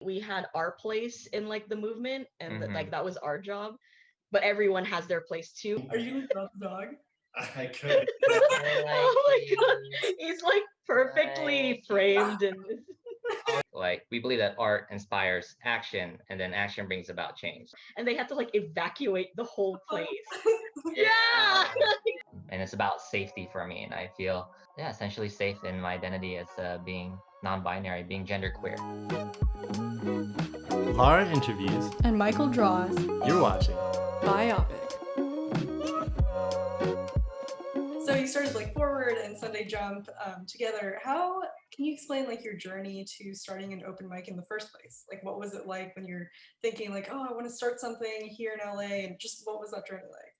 We had our place in like the movement, and like Mm-hmm. that was our job. But everyone has their place too. Are you about the dog? I could. I like Oh my you. god, he's like perfectly Like you. framed and Like we believe that art inspires action, and then action brings about change. they had to like evacuate the whole place. Yeah. Yeah. And it's about safety for me, and I feel essentially safe in my identity as being non-binary, being genderqueer. Lara interviews. And Michael draws. You're watching. BioPic. So you started like Forward and Sunday Jump together. How can you explain like your journey to starting an open mic in the first place? Like, what was it like when you're thinking like, oh, I want to start something here in LA, and just what was that journey like?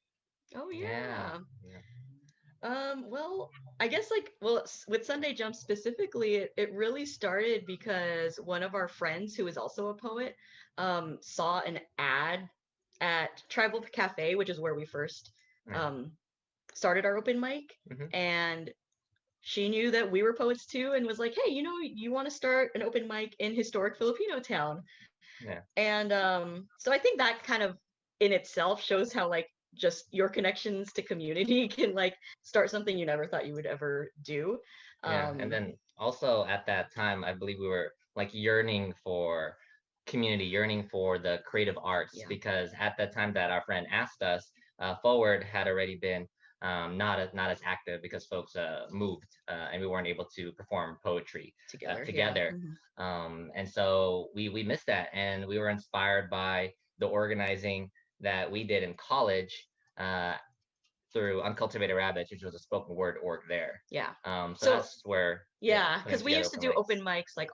Oh Yeah. yeah. Well, I guess like with Sunday Jump specifically, it really started because one of our friends who is also a poet saw an ad at Tribal Cafe, which is where we first um started our open mic, and she knew that we were poets too and was like, hey, you want to start an open mic in historic Filipino town. Yeah. And so I think that kind of in itself shows how like just your connections to community can like start something you never thought you would ever do. Yeah. And then also at that time, I believe we were like yearning for community, yearning for the creative arts, because at the time that our friend asked us, Forward had already been not as active because folks moved and we weren't able to perform poetry together. And so we missed that, and we were inspired by the organizing that we did in college. Through Uncultivated Rabbits, which was a spoken word org there. Yeah. So that's where because we used to do open mics like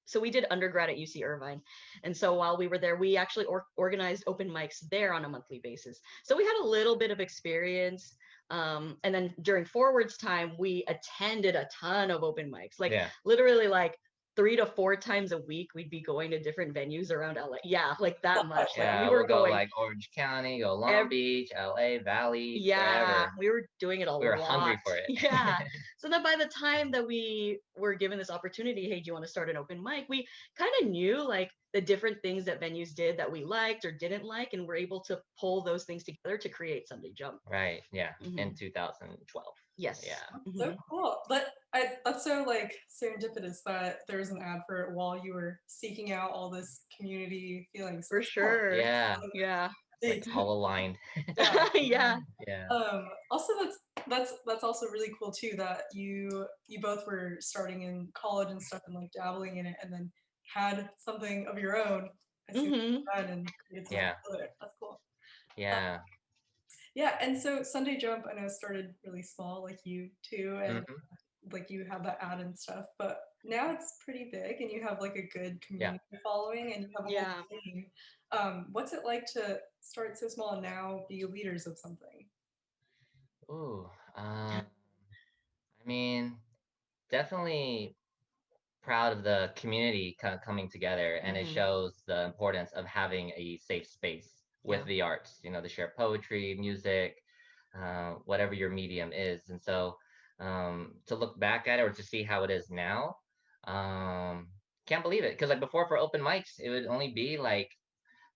so we did undergrad at UC Irvine, and so while we were there, we actually organized open mics there on a monthly basis. So we had a little bit of experience. And then during Forward's time, we attended a ton of open mics, like literally like 3 to 4 times a week. We'd be going to different venues around LA. Yeah, like that much. Yeah, like we were go going like Orange County, go Long Beach, LA, Valley, wherever. We were doing it a lot. We were hungry for it. Yeah. So then by the time that we were given this opportunity, hey, do you want to start an open mic? We kind of knew like the different things that venues did that we liked or didn't like, and we're able to pull those things together to create Sunday Jump. Right. Yeah. In 2012. Yes. Yeah. So cool. That's so like serendipitous that there was an ad for it while you were seeking out all this community feelings. For sure. Yeah. Yeah. It's like all aligned. Yeah. Also that's also really cool too that you both were starting in college and stuff and like dabbling in it and then had something of your own as you and it's that's cool. Yeah. Yeah, and so Sunday Jump I know started really small like you too, and like you have that ad and stuff, but now it's pretty big and you have like a good community following and you have a whole team. What's it like to start so small and now be leaders of something? Ooh, I mean, definitely proud of the community kind of coming together, and it shows the importance of having a safe space with the arts, to share poetry, music, whatever your medium is. And so to look back at it or to see how it is now, can't believe it. Because like before for open mics, it would only be like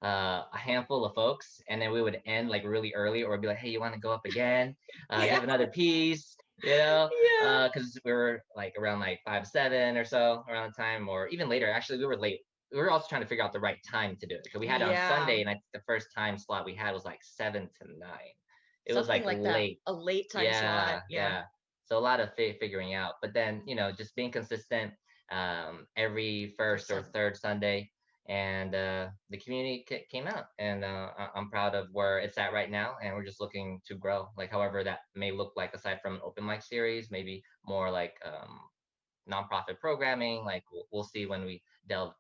a handful of folks, and then we would end like really early, or be like, hey, you want to go up again? You have another piece, because we were like around like 5-7 or so around the time, or even later. Actually, we were late. We were also trying to figure out the right time to do it, because we had it on Sunday, and the first time slot we had was like 7 to 9. It was like late, a late time slot. Yeah. So a lot of figuring out, but then just being consistent every first or third Sunday. And the community came out, and I'm proud of where it's at right now, and we're just looking to grow, like however that may look like, aside from an open mic series, maybe more like nonprofit programming. Like we'll see when we delve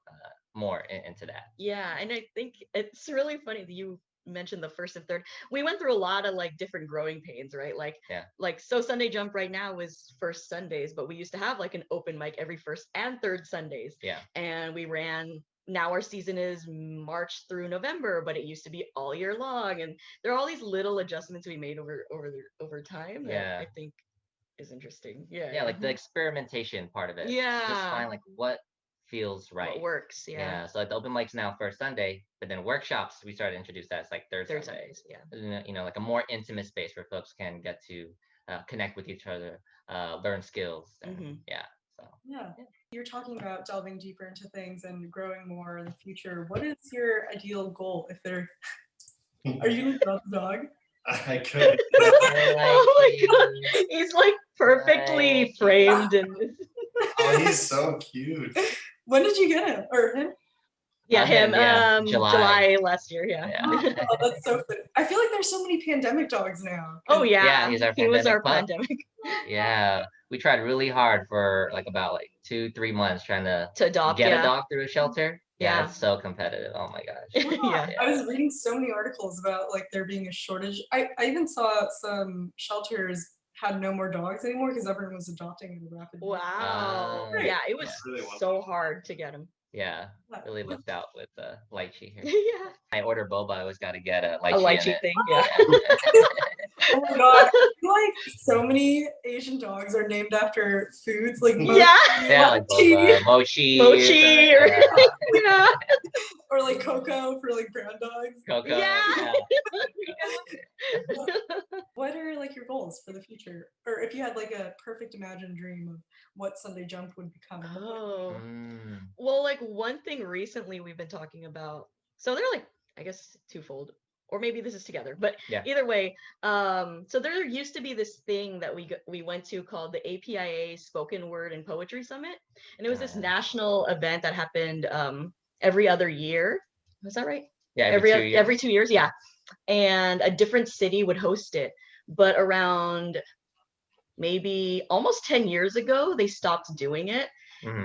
more into that. Yeah, and I think it's really funny that you mentioned the first and third. We went through a lot of like different growing pains, right? Like so Sunday Jump right now is first Sundays, but we used to have like an open mic every first and third Sundays. And we ran, now our season is March through November, but it used to be all year long, and there are all these little adjustments we made over time that I think is interesting. Like the experimentation part of it. Yeah. Just find like what feels right. What works, Yeah. So like the open mics now first Sunday, but then workshops we started to introduce that as like third Sunday. Sundays, yeah. And, you know, like a more intimate space where folks can get to connect with each other, learn skills, and yeah. So yeah. You're talking about delving deeper into things and growing more in the future. What is your ideal goal? If there, are you gonna adopt a dog? I could. Oh my god, he's like perfectly framed in this. Oh, he's so cute. When did you get him or him? Yeah, him. yeah, July last year. Yeah. Oh, that's so funny. I feel like there's so many pandemic dogs now. Oh yeah. Yeah, he's our he was our pup. pandemic. Yeah, we tried really hard for like about like 2-3 months trying to adopt, get a dog through a shelter. Yeah. It's so competitive. Oh my gosh. Yeah. I was reading so many articles about like there being a shortage. I even saw some shelters had no more dogs anymore because everyone was adopting at a rapid rate. Wow. Yeah, it was really so hard to get him. Yeah, really lucked out with lychee here. Yeah. I order boba, I always got to get a lychee, A lychee thing. Yeah. Oh my god! I feel like so many Asian dogs are named after foods like Yeah. Yeah, like boba, mochi, Mochi, or yeah. or like cocoa for like brown dogs. cocoa. Yeah. What are like your goals for the future, or if you had like a perfect imagined dream of what Sunday Jump would become? Oh. Mm. Well, like one thing recently we've been talking about. So they're like, I guess twofold, or maybe this is together, but Yeah. either way, so there used to be this thing that we went to called the APIA Spoken Word and Poetry Summit, and it was this national event that happened every other year. Was that right? Yeah, every 2 years, yeah. And a different city would host it, but around maybe almost 10 years ago they stopped doing it.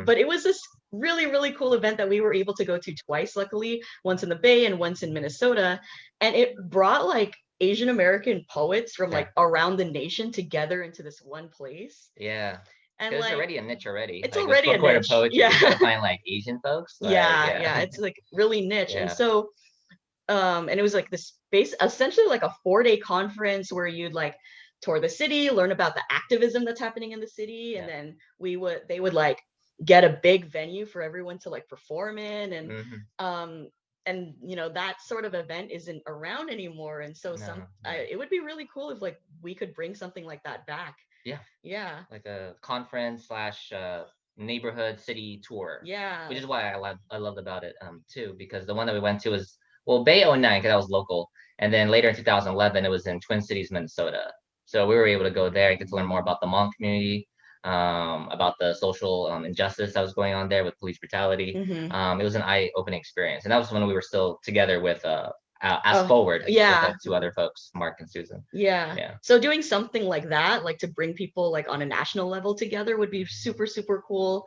But it was this really, really cool event that we were able to go to twice, luckily, once in the Bay and once in Minnesota. And it brought like Asian American poets from like around the nation together into this one place. Yeah. And it's like already a niche already. It's like, already a niche. Poetry, yeah. You gotta find like Asian folks. Like, yeah. It's like really niche. And so and it was like this space, essentially like a 4-day conference where you'd like tour the city, learn about the activism that's happening in the city, and then they would like get a big venue for everyone to like perform in, and you know that sort of event isn't around anymore, and so it would be really cool if like we could bring something like that back. Yeah, like a conference / neighborhood city tour, which is why I loved about it too, because the one that we went to was Bay 09, because I was local, and then later in 2011 it was in Twin Cities, Minnesota. So we were able to go there and get to learn more about the Hmong community, about the social injustice that was going on there with police brutality. It was an eye-opening experience, and that was when we were still together with Ask Forward, with 2 other folks, Mark and Susan. So doing something like that, like to bring people like on a national level together, would be super, super cool.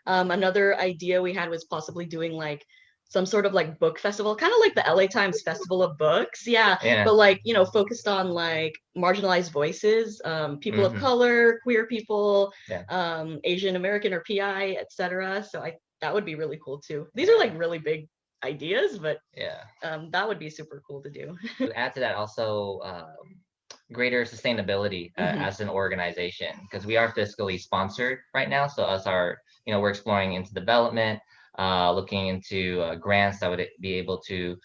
Another idea we had was possibly doing like some sort of like book festival, kind of like the LA Times Festival of Books. But like, you know, focused on like marginalized voices, people of color, queer people, Asian American or PI, etc. So that would be really cool too. These are like really big ideas, but that would be super cool to do. To add to that, also greater sustainability as an organization, because we are fiscally sponsored right now. So we're exploring into development, looking into grants that would be able to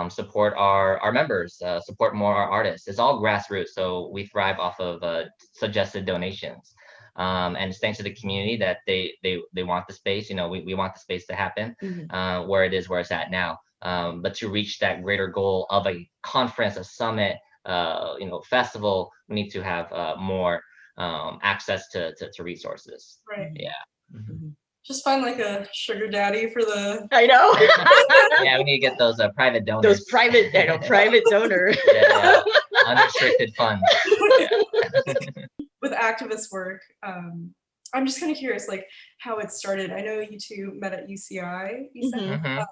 support our members, support more our artists. It's all grassroots, so we thrive off of suggested donations. And it's thanks to the community that they want the space. You know, we want the space to happen where it's at now. But to reach that greater goal of a conference, a summit, festival, we need to have more access to resources. Right. Yeah. Just find like a sugar daddy for the. I know. Yeah, we need to get those private donors. Those private donors. Unrestricted funds. With activist work, I'm just kind of curious, like how it started. I know you two met at UCI, you said,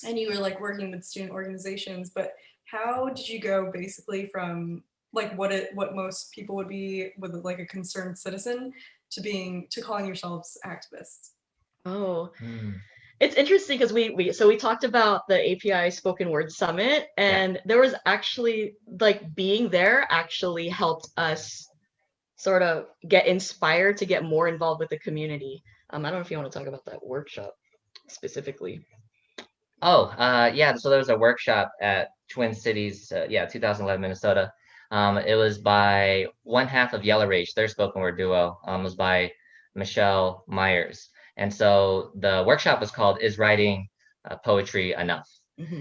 and you were like working with student organizations. But how did you go basically from like what most people would be with like a concerned citizen to calling yourselves activists? It's interesting because we talked about the API Spoken Word Summit, and there was actually like being there actually helped us sort of get inspired to get more involved with the community. I don't know if you want to talk about that workshop specifically. Oh, yeah. So there was a workshop at Twin Cities, 2011, Minnesota. It was by one half of Yellow Rage, their spoken word duo. It was by Michelle Myers, and so the workshop was called "Is Writing Poetry Enough?"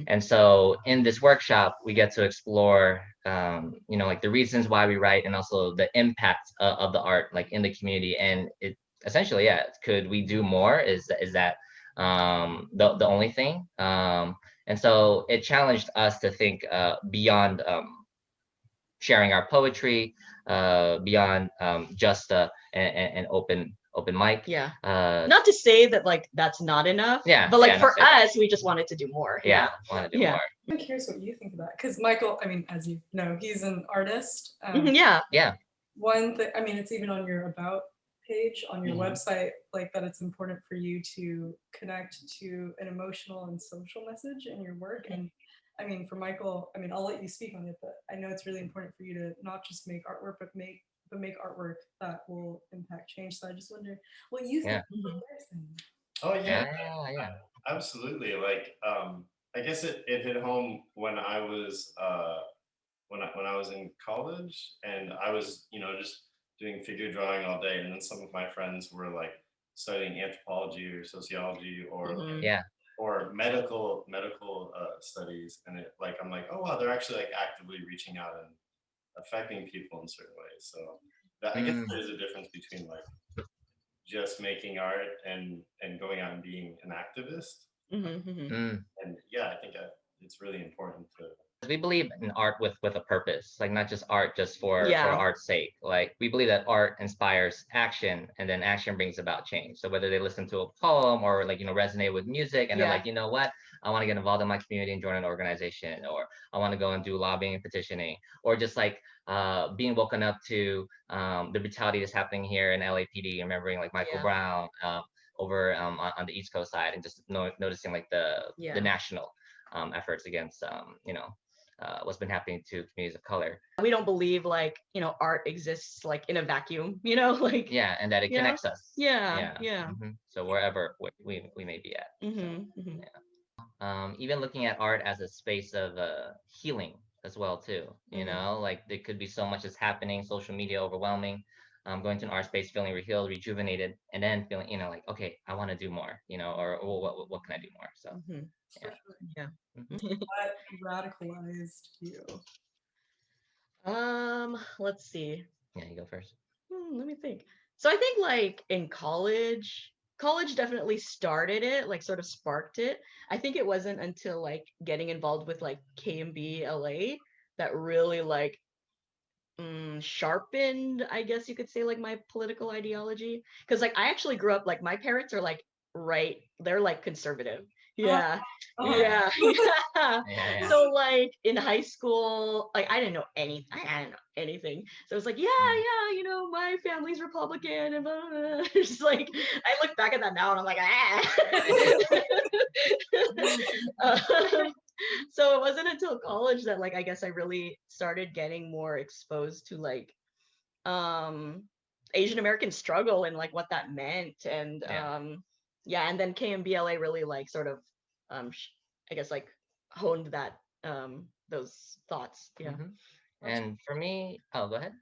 And so in this workshop, we get to explore, like the reasons why we write, and also the impact of the art, like in the community. And it essentially, yeah, could we do more? Is that the only thing? And so it challenged us to think beyond sharing our poetry, beyond just an open mic. Yeah. Not to say that like that's not enough. Yeah. But like yeah, for us, we just wanted to do more. yeah, want to do more. I'm curious what you think of that, because Michael, I mean, as you know, he's an artist. Yeah. One thing, I mean, it's even on your about page on your website, like that it's important for you to connect to an emotional and social message in your work. And I mean, for Michael, I mean, I'll let you speak on it, but I know it's really important for you to not just make artwork, but make artwork that will impact change. So I just wonder what you think. Oh yeah, yeah. absolutely. Like, I guess it hit home when I was when I was in college, and I was just doing figure drawing all day, and then some of my friends were like studying anthropology or sociology or medical studies, and it like I'm like, oh wow, they're actually like actively reaching out and affecting people in certain ways. So that, I guess there's a difference between like just making art and going out and being an activist. And yeah, I think it's really important to. We believe in art with a purpose, like not just art just for Yeah. art's sake. Like we believe that art inspires action, and then action brings about change. So whether they listen to a poem or like resonate with music, and they're like, you know what, I want to get involved in my community and join an organization, or I want to go and do lobbying and petitioning, or just like being woken up to the brutality that's happening here in LAPD, remembering like Michael Brown over on the East Coast side, and just noticing like the national efforts against what's been happening to communities of color. We don't believe like art exists like in a vacuum, like and that it connects us. Yeah. So wherever we may be at. Even looking at art as a space of healing as well too. Like there could be so much that's happening, social media overwhelming. Going to an art space, feeling healed, rejuvenated, and then feeling like, okay, I want to do more, or what can I do more? So What radicalized you? Let's see. Yeah, you go first. Let me think. So I think like in college definitely started it, like sort of sparked it. I think it wasn't until like getting involved with like KMB LA that really like sharpened, I guess you could say, like my political ideology. Because like I actually grew up like my parents are like they're like conservative. Yeah. Yeah. So like in high school, like I didn't know anything. So it was like, my family's Republican and blah, blah, blah. Just like I look back at that now and I'm like, so it wasn't until college that like I guess I really started getting more exposed to like Asian American struggle and like what that meant, and and then KMBLA really like sort of I guess like honed that those thoughts. And for me, oh, go ahead.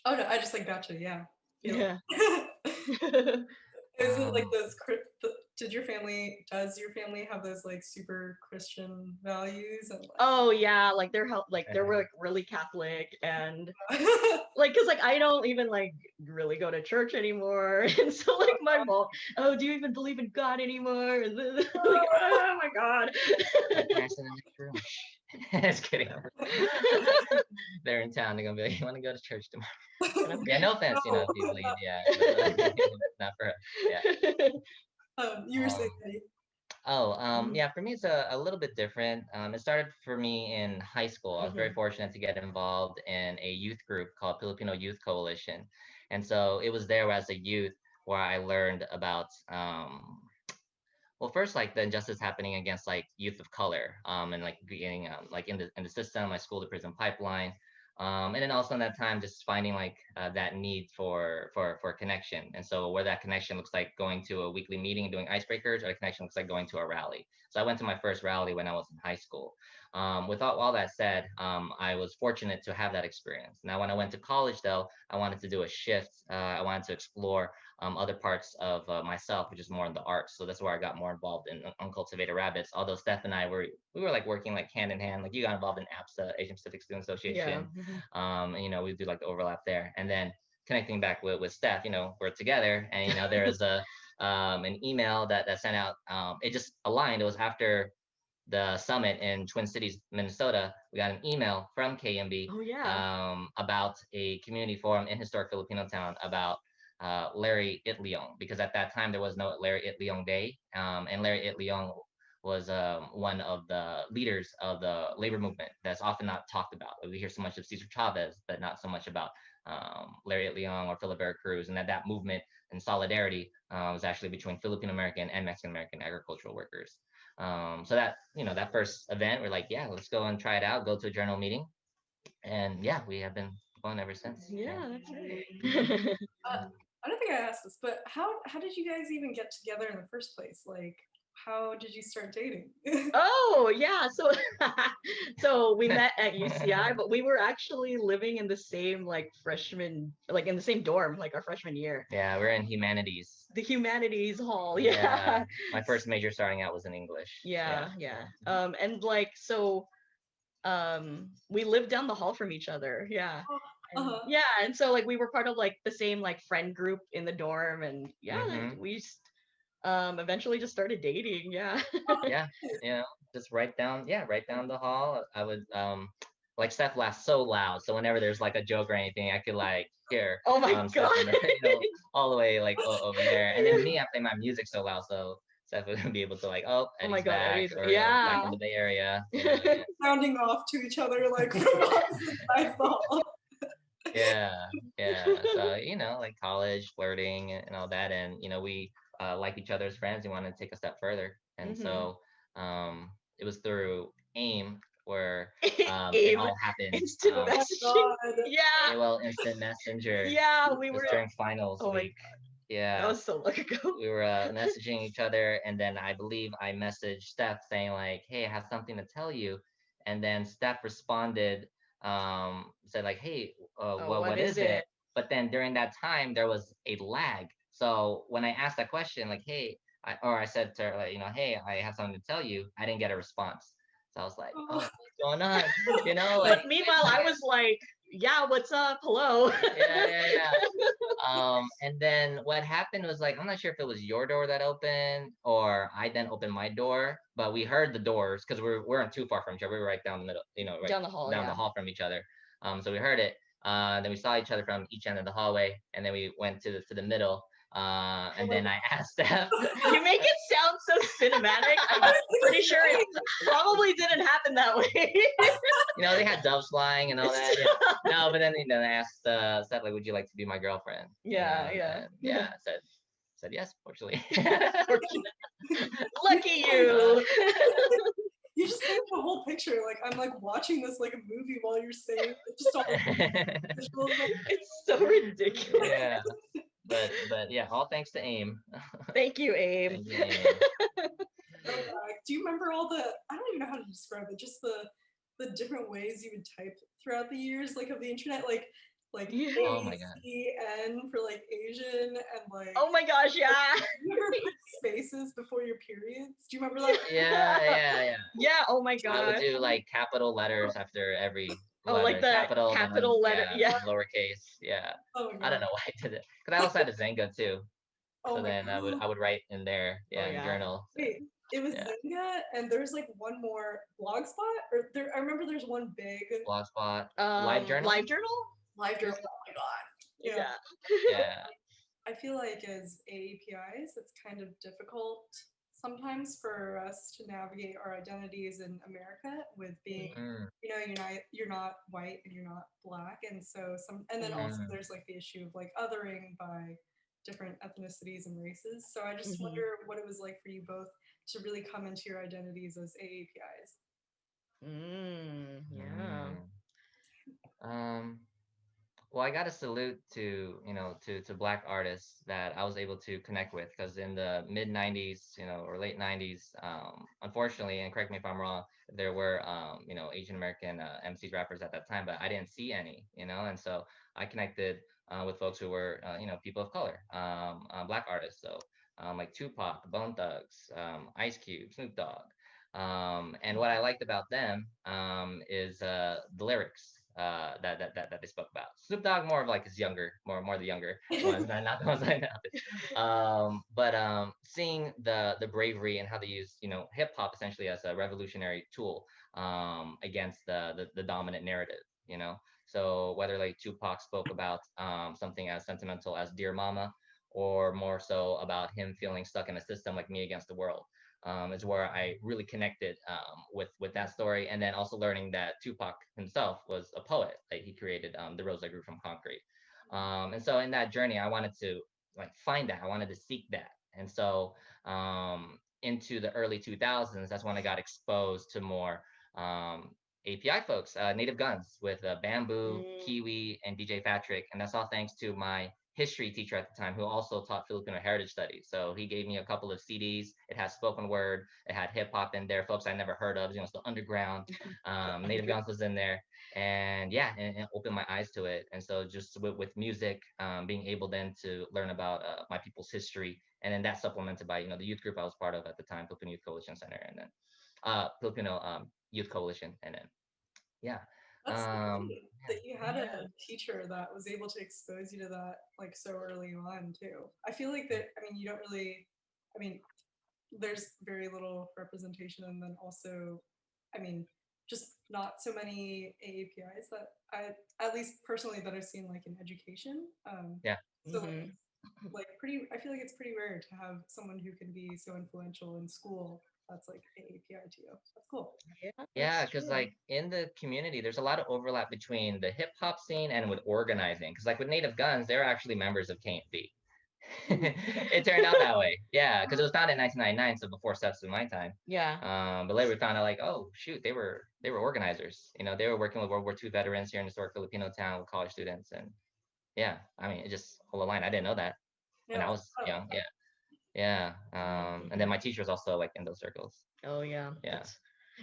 Oh no, I just like gotcha. Yeah. Is it like those? Does your family have those like super Christian values? And, like, oh yeah, like they're like really Catholic, and like because like I don't even like really go to church anymore, and so like my mom, oh, do you even believe in God anymore? And then, like, oh my God. Just kidding. They're in town. They're gonna be like, "You want to go to church tomorrow?" Yeah, no offense, if you believe, but, not for us. Yeah. You were saying. Yeah, for me it's a little bit different. It started for me in high school. I was very fortunate to get involved in a youth group called Filipino Youth Coalition, and so it was there as a youth where I learned about well, first, like the injustice happening against like youth of color, and like getting like in the system, my school to prison pipeline, And then also in that time, just finding like that need for connection. And so where that connection looks like going to a weekly meeting and doing icebreakers, or a connection looks like going to a rally. So I went to my first rally when I was in high school. With all that said, I was fortunate to have that experience. Now, when I went to college, though, I wanted to do a shift. I wanted to explore other parts of myself, which is more in the arts. So that's where I got more involved in Uncultivated Rabbits. Although Steph and I we were like working like hand in hand. Like you got involved in APSA, Asian Pacific Student Association. And, we do like the overlap there. And then connecting back with Steph, we're together, and there was an email that sent out. It just aligned. It was after the summit in Twin Cities, Minnesota. We got an email from KMB about a community forum in historic Filipino town about Larry Itliong, because at that time there was no Larry Itliong Day, and Larry Itliong was one of the leaders of the labor movement that's often not talked about. Like, we hear so much of Cesar Chavez, but not so much about Larry Itliong or Philibert Cruz, and that movement and solidarity was actually between Filipino American and Mexican American agricultural workers. So that first event, we're like, yeah, let's go and try it out. Go to a journal meeting, and yeah, we have been going ever since. Yeah, that's right. I don't think I asked this, but how did you guys even get together in the first place? Like, how did you start dating? Oh yeah, so we met at UCI, but we were actually living in the same like in the same dorm, like our freshman year. Yeah, we're in humanities. The humanities hall, Yeah. My first major starting out was in English. Yeah. And like we lived down the hall from each other. Yeah. And so like we were part of like the same like friend group in the dorm, and we eventually just started dating. Yeah. Just right down the hall. I would like Steph laughs so loud, so whenever there's like a joke or anything, I could like hear Oh my god. all the way like over there. And then me, I play my music so loud, so Steph would be able to like, oh, Eddie's back, or back in the Bay Area. Sounding off to each other like from opposite sides of the hall. Yeah. So like college, flirting, and all that, and we like each other as friends. We wanted to take a step further, and so it was through AIM where it all happened. Instant messaging. Yeah. AOL Instant Messenger. Yeah, we were during finals week. That was so long ago. We were messaging each other, and then I believe I messaged Steph saying like, "Hey, I have something to tell you," and then Steph responded, said like, "Hey, what is it?" But then during that time there was a lag. So when I asked that question, like, "Hey," I said to her, like, "Hey, I have something to tell you," I didn't get a response. So I was like, "Oh, what's going on?" But meanwhile, I was like, "Yeah, what's up? Hello." Yeah. And then what happened was, like, I'm not sure if it was your door that opened or I then opened my door, but we heard the doors because we weren't too far from each other. We were right down the middle, right down the hall, the hall from each other. So we heard it. Then we saw each other from each end of the hallway, and then we went to the middle. And then I asked Steph. You make it sound so cinematic. I'm pretty sure it probably didn't happen that way. They had doves flying and all that. Yeah. No, but then I asked Steph, like, "Would you like to be my girlfriend?" Yeah. And, said yes, fortunately. Lucky you. You just painted the whole picture. Like, I'm like watching this like a movie while you're saying it. Just all it's so ridiculous. Yeah. But yeah, all thanks to AIM. Thank you, AIM. Do you remember all the, I don't even know how to describe it, just the different ways you would type throughout the years, like, of the internet, like Oh my god. ACN for like Asian, and like, oh my gosh, yeah. You ever put spaces before your periods? Do you remember that? Yeah. Yeah, oh my god. I would do like capital letters after every letter. Like the capital letter. Yeah. Lowercase. Yeah. Oh my god. I don't know why I did it. Because I also had a Zenga too. Oh so then god. I would write in there, in journal. Wait, it was Zenga, and there's like one more Blogspot, or I remember there's one big Blogspot. Live journal. Live journal. Oh my god. Yeah. I feel like as AAPIs, it's kind of difficult sometimes for us to navigate our identities in America with being, you're not white and you're not black, and so and then also there's like the issue of like othering by different ethnicities and races. So I just wonder what it was like for you both to really come into your identities as AAPIs. Yeah. Um, well, I got to salute to, to Black artists that I was able to connect with, because in the mid 90s, or late 90s, unfortunately, and correct me if I'm wrong, there were, Asian American MCs, rappers at that time, but I didn't see any, and so I connected with folks who were, people of color, Black artists. So like Tupac, Bone Thugs, Ice Cube, Snoop Dogg. And what I liked about them is the lyrics that they spoke about. Snoop Dogg more of like his younger, more the younger ones, not the ones I know. But seeing the bravery and how they use hip hop essentially as a revolutionary tool against the dominant narrative. So whether like Tupac spoke about something as sentimental as Dear Mama, or more so about him feeling stuck in a system like Me Against the World, is where I really connected with that story, and then also learning that Tupac himself was a poet. Like he created The Rose That Grew from Concrete, and so in that journey, I wanted to like find that. I wanted to seek that, and so into the early 2000s, that's when I got exposed to more API folks, Native Guns with Bamboo, Kiwi, and DJ Patrick, and that's all thanks to my history teacher at the time, who also taught Filipino heritage studies. So he gave me a couple of CDs. It had spoken word, it had hip hop in there, folks I never heard of, it's the underground. Native Guns was in there. And yeah, and opened my eyes to it. And so just with music, being able then to learn about my people's history, and then that supplemented by, the youth group I was part of at the time, Filipino Youth Coalition Center, and then Filipino Youth Coalition, and then yeah. That's Um, great that you had a teacher that was able to expose you to that like so early on too. I feel like that, I mean, you don't really, I mean, there's very little representation, and then also, I mean, just not so many AAPIs that at least personally, that I've seen like in education. yeah. So like pretty, I feel like it's pretty rare to have someone who can be so influential in school that's like AAPI to you. That's cool. Yeah, because like in the community, there's a lot of overlap between the hip hop scene and with organizing. Because like with Native Guns, they're actually members of KMB. It turned out that way. Yeah, because it was founded in 1999, so before steps in my time. Yeah. But later we found out like, oh shoot, they were organizers. They were working with World War II veterans here in historic Filipino town with college students, and yeah, I mean, it just all aligned. I didn't know that when I Yeah. was young. Yeah, yeah. And then my teacher was also like in those circles. Oh yeah. Yeah.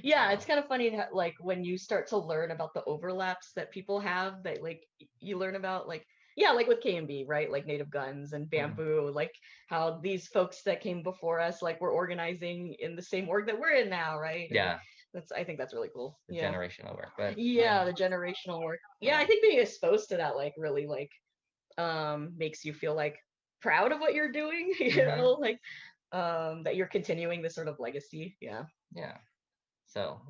Yeah, it's kind of funny that like when you start to learn about the overlaps that people have, that like you learn about like, yeah, like with KMB, right? Like Native Guns and Bamboo, like how these folks that came before us like were organizing in the same org that we're in now, right? Yeah. And I think that's really cool. The generational work. But yeah, the generational work. Yeah, I think being exposed to that like really like makes you feel like proud of what you're doing, you know, like that you're continuing this sort of legacy. Yeah. Yeah. So,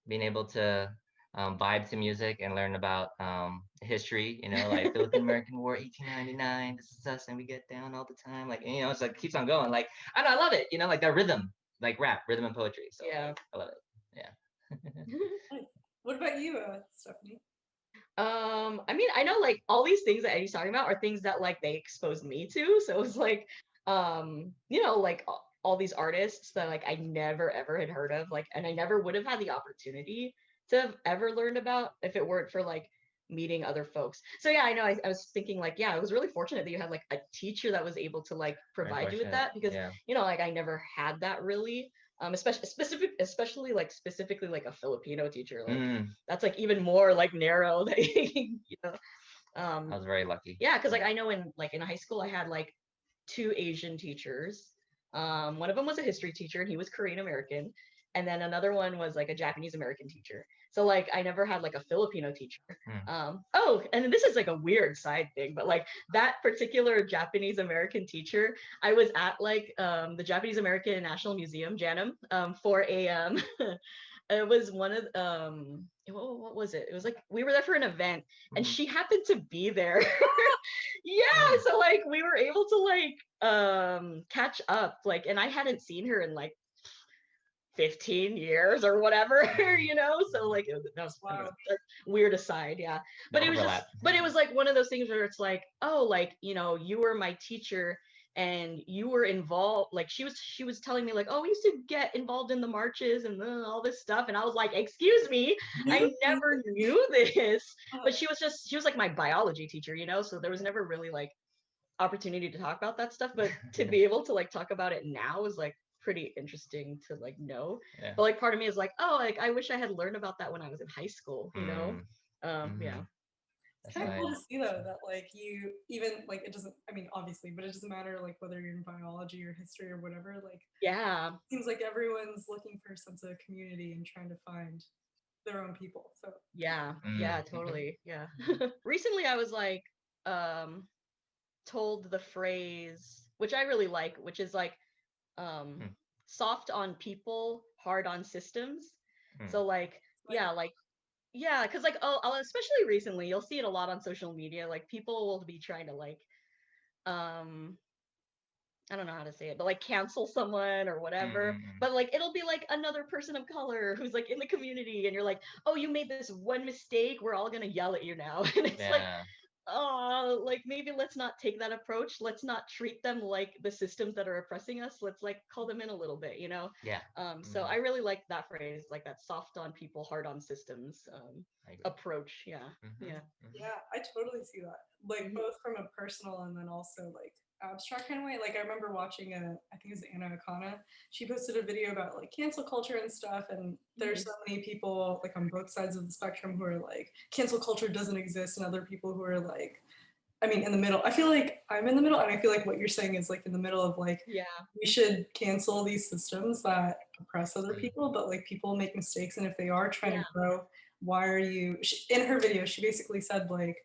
being able to vibe to music and learn about history, like Philippine American War, 1899, this is us, and we get down all the time. Like, it's like keeps on going. Like, I love it, like that rhythm, like rap, rhythm and poetry. So yeah, like, I love it. Yeah. What about you, Stephanie? I mean, I know like all these things that Eddie's talking about are things that like they exposed me to. So it's like, like all these artists that like I never ever had heard of, like, and I never would have had the opportunity to have ever learned about if it weren't for like meeting other folks. So yeah, I know I was thinking like, yeah, I was really fortunate that you had like a teacher that was able to like provide you with that, because like I never had that really. Especially like specifically like a Filipino teacher, like that's like even more like narrow that I was very lucky. yeah, because like I know in high school I had like two Asian teachers. One of them was a history teacher and he was Korean American, and then another one was like a Japanese American teacher. So like I never had like a Filipino teacher. Oh, and this is like a weird side thing, but like that particular Japanese American teacher, I was at like the Japanese American National Museum, JANM, for a it was one of what was it? It was like we were there for an event and she happened to be there. Yeah, so like we were able to like catch up, like, and I hadn't seen her in like 15 years or whatever, so like that was wow. A weird aside. Yeah, but it was just, but it was like one of those things where it's like, oh, like, you were my teacher and you were involved, like she was telling me like, oh, we used to get involved in the marches and all this stuff, and I was like, excuse me, I never knew this. But she was like my biology teacher, you know, so there was never really like opportunity to talk about that stuff, but to be able to like talk about it now is like pretty interesting to like know. But like part of me is like, oh, like I wish I had learned about that when I was in high school, you know. Yeah. It's kind of cool to see though that like you even like it doesn't, I mean obviously, but it doesn't matter like whether you're in biology or history or whatever, like yeah, it seems like everyone's looking for a sense of community and trying to find their own people. So yeah, totally. Yeah. Recently I was like told the phrase, which I really like, which is like soft on people, hard on systems. So like yeah, because like especially recently you'll see it a lot on social media, like people will be trying to like I don't know how to say it, but like cancel someone or whatever. But like it'll be like another person of color who's like in the community, and you're like, oh, you made this one mistake, we're all gonna yell at you now. And it's like, oh, like maybe let's not take that approach. Let's not treat them like the systems that are oppressing us. Let's like call them in a little bit, you know? So I really like that phrase, like that soft on people, hard on systems approach. Yeah. Yeah, I totally see that. Like both from a personal and then also like abstract kind of way. Like I remember watching I think it was Anna Akana. She posted a video about like cancel culture and stuff, and there's so many people like on both sides of the spectrum who are like cancel culture doesn't exist, and other people who are like, I mean, in the middle. I feel like I'm in the middle, and I feel like what you're saying is like in the middle of like, we should cancel these systems that oppress other people, but like people make mistakes, and if they are trying to grow, why are you? In her video, she basically said like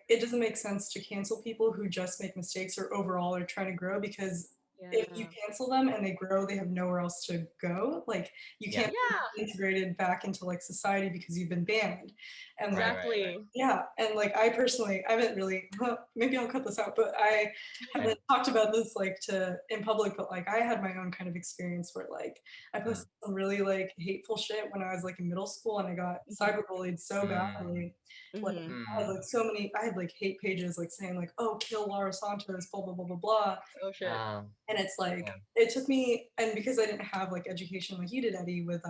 it doesn't make sense to cancel people who just make mistakes or overall are trying to grow, because if you cancel them and they grow, they have nowhere else to go. Like you can't be integrated back into like society because you've been banned. And exactly. Yeah, and like I personally, I haven't really. Maybe I'll cut this out, but I haven't talked about this like in public. But like I had my own kind of experience where like I posted some really like hateful shit when I was like in middle school, and I got cyberbullied so badly. Like I had like so many, I had like hate pages like saying like, oh, kill Lara Santos, blah blah blah blah blah. Oh shit. And it's like it took me, and because I didn't have like education like you did, Eddie, with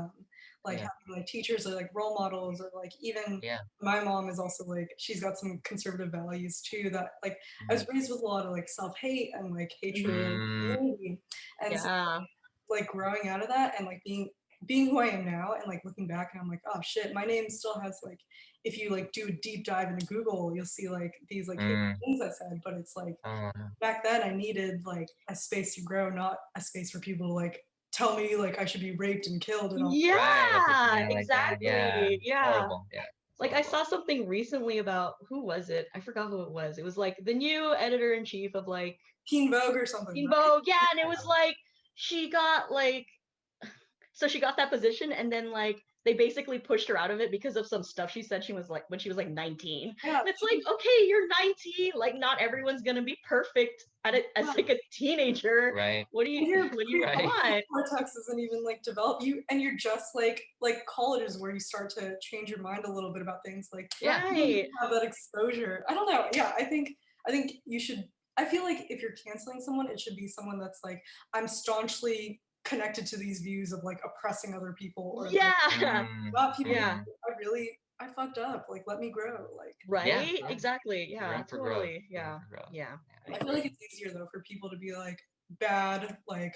like having like teachers or like role models, or like even my mom is also like, she's got some conservative values too, that like I was raised with a lot of like self-hate and like hatred of community. And so like growing out of that and like being who I am now, and like looking back and I'm like, oh shit, my name still has like, if you like do a deep dive into Google, you'll see like these like things I said, but it's like back then I needed like a space to grow, not a space for people to like tell me like I should be raped and killed and all. Exactly. Horrible. Like I saw something recently about, who was it? I forgot who it was. It was like the new editor-in-chief of like Teen Vogue or something. Teen Vogue, yeah, and it was like she got like, so she got that position, and then like they basically pushed her out of it because of some stuff she said she was like when she was like 19. Yeah, it's like, okay, you're 19, like not everyone's gonna be perfect at it as like a teenager. What do you want? Cortex isn't even like developed. And you're just like colleges where you start to change your mind a little bit about things, like you have that exposure. I don't know. Yeah, I think you should, I feel like if you're canceling someone, it should be someone that's like, I'm staunchly connected to these views of like oppressing other people, or like, not people. I fucked up. Like, let me grow. Like, exactly. Totally. Yeah. I feel like it's easier though for people to be like bad, like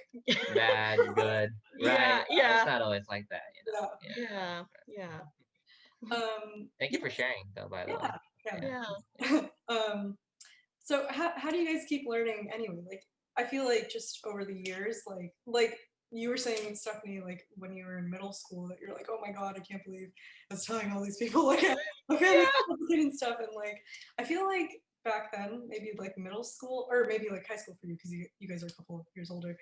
bad, good. It's not always like that, you know. Thank you for sharing though, by the way. So how do you guys keep learning anyway? Like, I feel like just over the years, like you were saying, Stephanie, like when you were in middle school, that you're like, oh my god, I can't believe I was telling all these people like and stuff, and like I feel like back then, maybe like middle school or maybe like high school for you, because you guys are a couple of years older.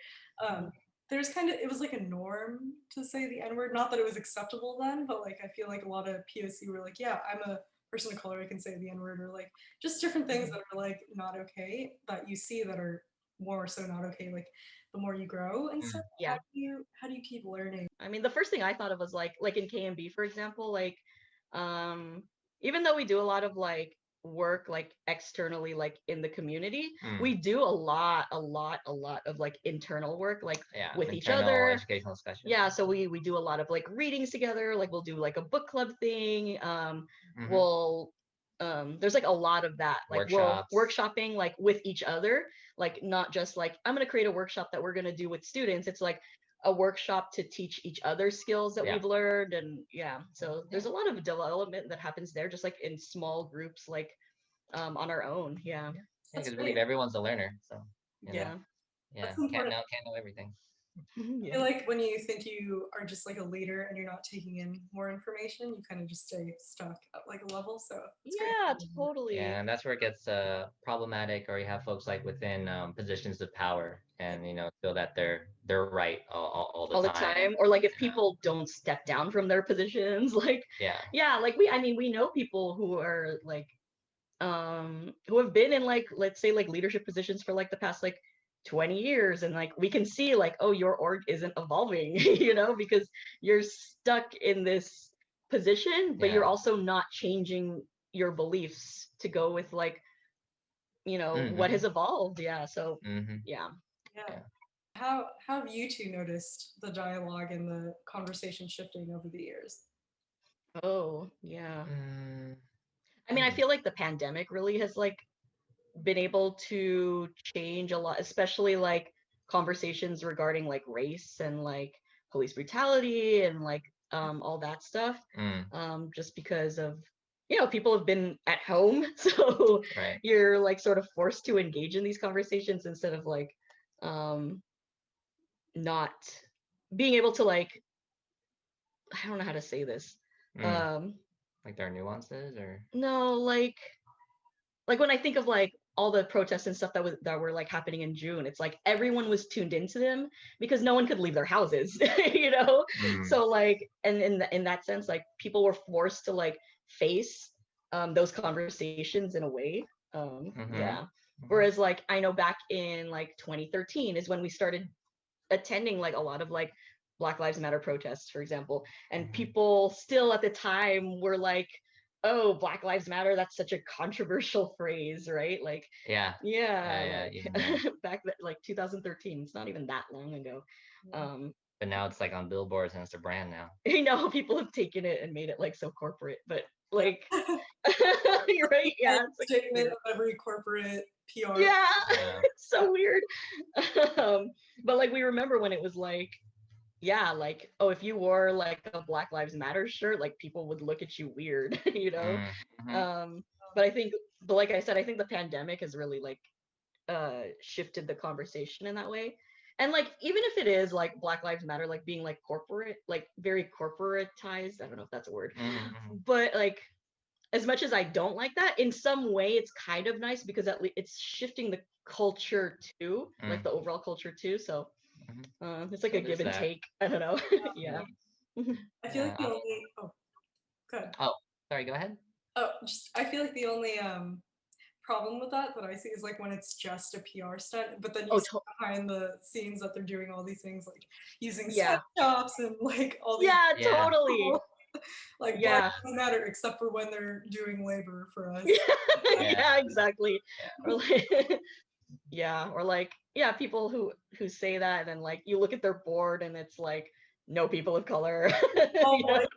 There's kind of, it was like a norm to say the N-word. Not that it was acceptable then, but like I feel like a lot of POC were like, yeah, I'm a person of color, I can say the N-word, or like just different things that are like not okay, that you see that are more so not okay, like the more you grow and stuff. How do you keep learning? I mean, the first thing I thought of was like in KMB, for example, like even though we do a lot of like work like externally, like in the community. Mm. We do a lot of like internal work, like with each internal other. educational discussion. Yeah, so we do a lot of like readings together. Like we'll do like a book club thing. We'll there's like a lot of that, like we'll workshopping like with each other, like not just like I'm gonna create a workshop that we're gonna do with students. It's like a workshop to teach each other skills that we've learned. And so there's a lot of development that happens there, just like in small groups, like on our own. Because I believe everyone's a learner, so you know. Can't know everything. I feel like when you think you are just like a leader and you're not taking in more information, you kind of just stay stuck at like a level. So totally. Yeah, and that's where it gets problematic, or you have folks like within positions of power, and feel that they're right all the time. Or like if people don't step down from their positions, like like we know people who are like who have been in like, let's say like leadership positions for like the past like 20 years, and like we can see like, oh, your org isn't evolving, because you're stuck in this position, but you're also not changing your beliefs to go with like what has evolved. So how have you two noticed the dialogue and the conversation shifting over the years? I mean, I feel like the pandemic really has like been able to change a lot, especially like conversations regarding like race and like police brutality and like all that stuff. Just because of people have been at home, so you're like sort of forced to engage in these conversations instead of like not being able to like, I don't know how to say this. Like there are nuances, or no, like when I think of like all the protests and stuff that were like happening in June, it's like everyone was tuned into them because no one could leave their houses, So like, and in that sense, like people were forced to like face those conversations in a way. Whereas like I know back in like 2013 is when we started attending like a lot of like Black Lives Matter protests, for example, and people still at the time were like, oh, Black Lives Matter, that's such a controversial phrase, right? Like back then, like 2013, it's not even that long ago. But now it's like on billboards and it's a brand now. I know people have taken it and made it like so corporate, but like you're right. Yeah, it's like statement of every corporate PR. It's so weird. But like we remember when it was like, like, oh, if you wore like a Black Lives Matter shirt, like people would look at you weird, but like I said, I think the pandemic has really like shifted the conversation in that way. And like even if it is like Black Lives Matter like being like corporate, like very corporatized, I don't know if that's a word, but like as much as I don't like that, in some way it's kind of nice because at least it's shifting the culture too, like the overall culture too. So it's like a give and take. I don't know. I feel like the only good. Oh, sorry, go ahead. I feel like the only problem with that I see is like when it's just a PR stunt, but then you see behind the scenes that they're doing all these things like using sweatshops and like all these totally like Black Lives Matter except for when they're doing labor for us. Exactly. Or like or like people who say that and then like you look at their board and it's like no people of color.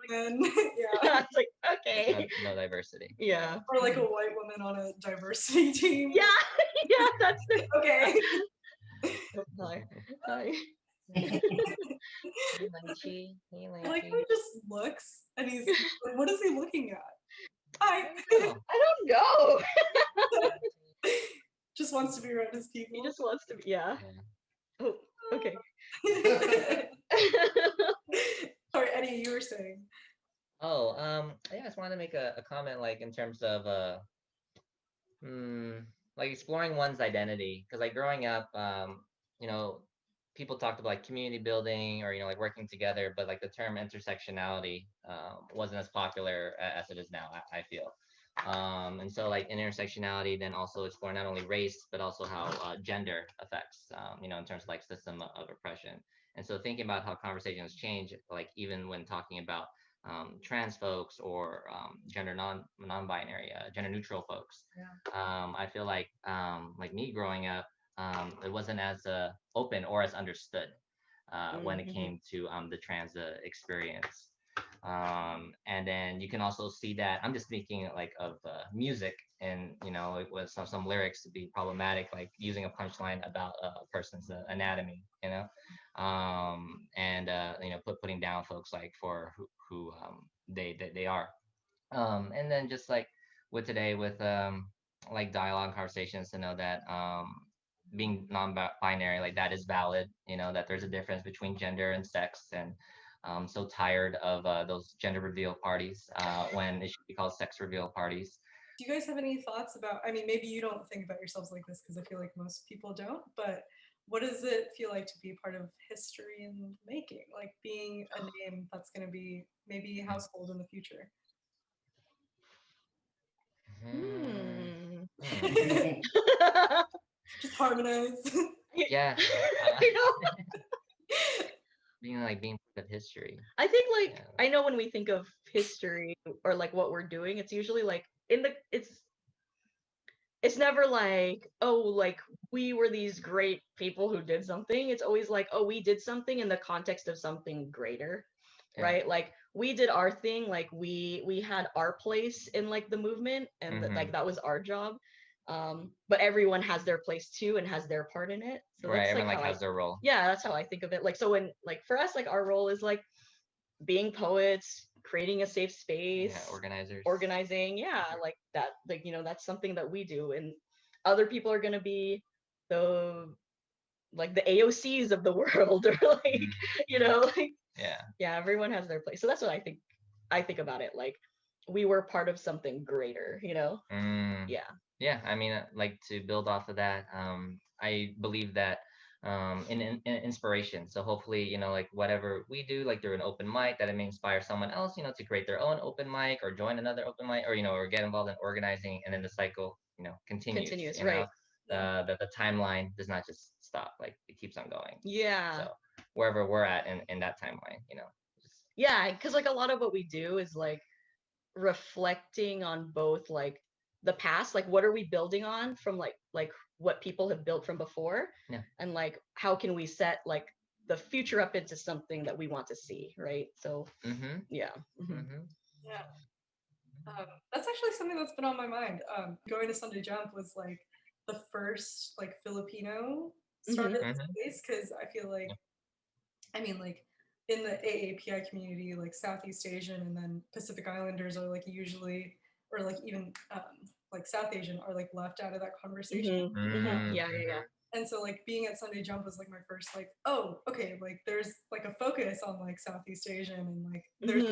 Men. It's like okay, no diversity. Or like a white woman on a diversity team. That's the okay. Hi. Hey, Like he just looks and he's like, what is he looking at? Hi. I don't know. Just wants to be around his people. He just wants to be, Oh, okay. Sorry, Eddie, you were saying. Oh, I just wanted to make a comment like in terms of like exploring one's identity, because like growing up, people talked about like community building or like working together, but like the term intersectionality wasn't as popular as it is now, I feel. And so like intersectionality then also explore not only race but also how gender affects in terms of like system of oppression. And so thinking about how conversations change, like even when talking about trans folks or gender non-binary, gender neutral folks. I feel like me growing up, it wasn't as open or as understood when it came to the trans experience. And then you can also see that I'm just thinking like of music, and it was some lyrics to be problematic, like using a punchline about a person's anatomy, and putting down folks like for who they are. And then just like with today with like dialogue conversations, to know that being non-binary, like that is valid, that there's a difference between gender and sex. And so tired of those gender reveal parties when it should be called sex reveal parties. Do you guys have any thoughts about, I mean, maybe you don't think about yourselves like this because I feel like most people don't, but what does it feel like to be part of history in the making? Like being a name that's going to be maybe a household in the future? Just harmonize. Yeah. You know? being part of history. I think like I know when we think of history or like what we're doing, it's usually like it's never like, oh, like we were these great people who did something. It's always like, oh, we did something in the context of something greater, right? Like we did our thing, like we had our place in like the movement, and like that was our job. But everyone has their place too and has their part in it. So right, that's everyone like like how has their role. Yeah, that's how I think of it. Like so when like for us, like our role is like being poets, creating a safe space, organizing, like that, like that's something that we do. And other people are going to be the like the AOCs of the world, or like like everyone has their place. So that's what I think about it, like we were part of something greater. Yeah, I mean, like to build off of that, I believe that in inspiration. So hopefully, like whatever we do, like through an open mic, that it may inspire someone else, to create their own open mic or join another open mic, or or get involved in organizing, and then the cycle, continues. Right. The timeline does not just stop; like it keeps on going. Yeah. So wherever we're at in that timeline, Yeah, because like a lot of what we do is like reflecting on both like the past, like what are we building on from like what people have built from before, and like how can we set like the future up into something that we want to see, right? So yeah. That's actually something that's been on my mind. Going to Sunday Jump was like the first like Filipino started space, because I feel like, I mean, like in the AAPI community, like Southeast Asian and then Pacific Islanders are like usually, or like even like South Asian are like left out of that conversation. Yeah. And so like being at Sunday Jump was like my first like, oh, okay, like there's like a focus on like Southeast Asian, and like there's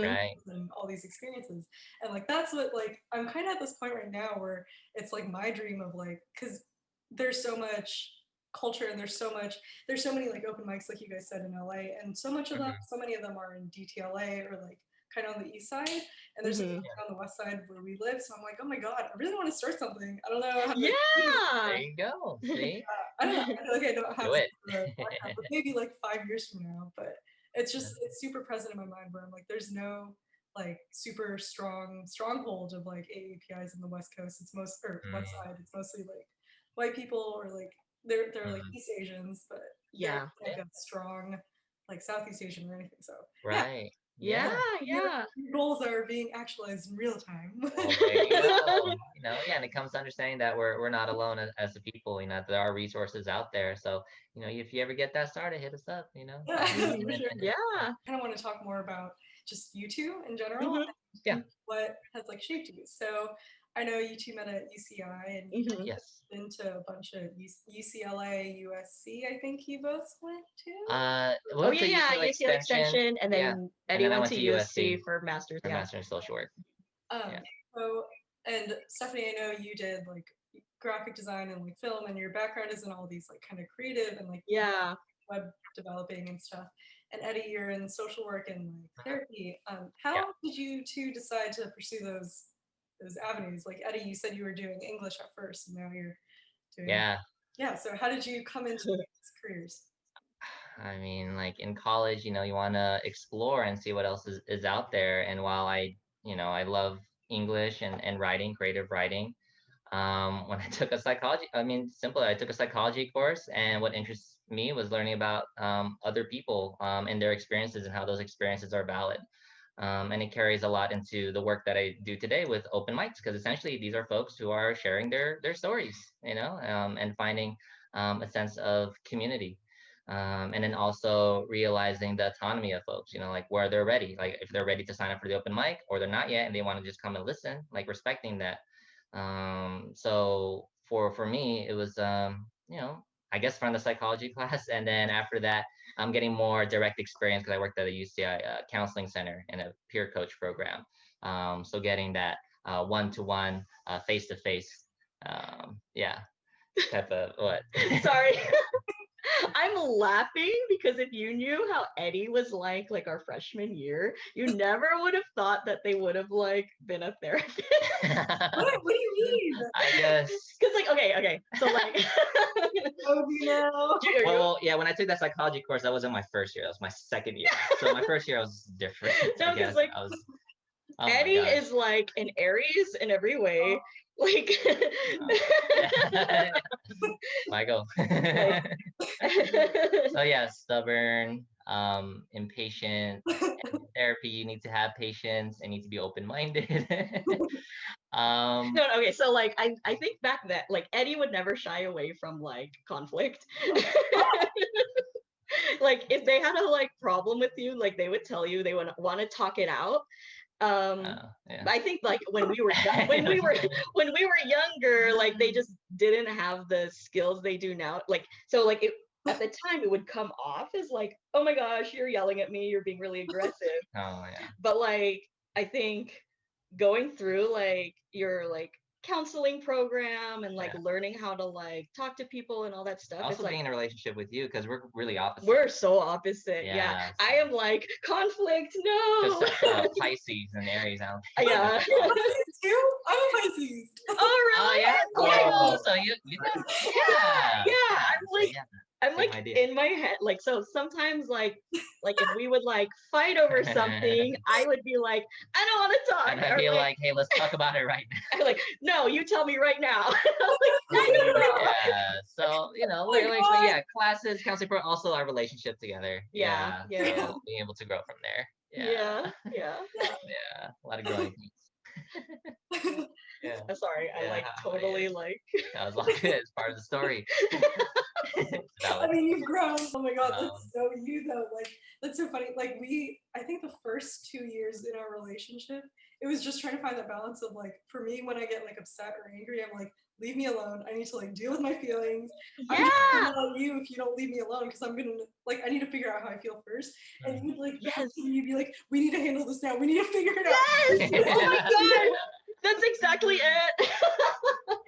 and all these experiences. And like that's what, like I'm kind of at this point right now where it's like my dream of like, because there's so much culture and there's so many like open mics, like you guys said, in LA, and so many of them are in DTLA or like kind of on the east side, and there's on the west side where we live. So I'm like, oh my god, I really want to start something. I don't know how to there you go. See? I don't know. I feel like I don't have but maybe like 5 years from now. But it's just it's super present in my mind where I'm like, there's no like super stronghold of like AAPIs in the West Coast. It's most or West Side. It's mostly like white people, or like they're like East Asians, but they're like a strong like Southeast Asian or anything. So Yeah. Your goals are being actualized in real time. Well, there you go. And it comes to understanding that we're not alone as a people. There are resources out there. So if you ever get that started, hit us up. Yeah, for sure. I kind of want to talk more about just you two in general. And what has like shaped you. So I know you two met at UCI, and you've been to a bunch of UCLA, USC. I think you both went to. UCLA Extension, and then Eddie went to USC for master's. For master's in social work. So, and Stephanie, I know you did like graphic design and like film, and your background is in all these like kind of creative and like web developing and stuff. And Eddie, you're in social work and like therapy. How did you two decide to pursue those avenues? Like Eddie, you said you were doing English at first, and now you're doing so how did you come into these careers? I mean, like in college, you want to explore and see what else is out there. And while I love English and writing, creative writing, when I took a psychology, I mean, simply, I took a psychology course, and what interests me was learning about other people and their experiences and how those experiences are valid. And it carries a lot into the work that I do today with open mics, because essentially these are folks who are sharing their stories, and finding a sense of community. And then also realizing the autonomy of folks, like where they're ready, like if they're ready to sign up for the open mic or they're not yet and they want to just come and listen, like respecting that. So for me, it was I guess from the psychology class, and then after that, I'm getting more direct experience because I worked at a UCI counseling center in a peer coach program. So getting that one-to-one, face-to-face, yeah, type of what? Sorry. I'm laughing because if you knew how Eddie was like our freshman year, you never would have thought that they would have like been a therapist. What do you mean? I guess. Because like okay, so like. Oh, no. Well, yeah. When I took that psychology course, that wasn't my first year. That was my second year. So my first year was different. No, I guess like, I was. Oh Eddie is like an Aries in every way. Like Michael. So yeah, stubborn, impatient. In therapy, you need to have patience and need to be open-minded. No, okay, so like I think back that like Eddie would never shy away from like conflict. Like if they had a like problem with you, like they would tell you they would want to talk it out. Yeah. I think like when we were when we were younger, like they just didn't have the skills they do now. Like so like it at the time it would come off as like, oh my gosh, you're yelling at me, you're being really aggressive. Oh yeah. But like I think going through like your like counseling program and like learning how to like talk to people and all that stuff. Also it's like being in a relationship with you, because we're really opposite. We're so opposite. Yeah. So. I am like conflict, no. Because that's Pisces and Aries. Yeah. Pisces too? I'm a Pisces. Oh really? Oh yeah. Oh, so you know. Yeah. I'm like in my head, like so sometimes like if we would like fight over something, I would be like, I don't want to talk. And I'd be like, hey, let's talk about it right now. I'm like, no, you tell me right now. Yeah. So classes, counseling, but also our relationship together. Yeah. Being able to grow from there. Yeah. A lot of growing pains. I'm sorry, I like totally like. That was all good. It's part of the story. I mean, you've grown. Oh my god, that's so you though. Like that's so funny. Like I think the first 2 years in our relationship, it was just trying to find that balance of like, for me, when I get like upset or angry, I'm like, leave me alone. I need to like deal with my feelings. Yeah. I'm just gonna love you if you don't leave me alone, because I'm gonna like I need to figure out how I feel first. And you'd like you'd be like, we need to handle this now. We need to figure it out. Yes. Oh my god. That's exactly it.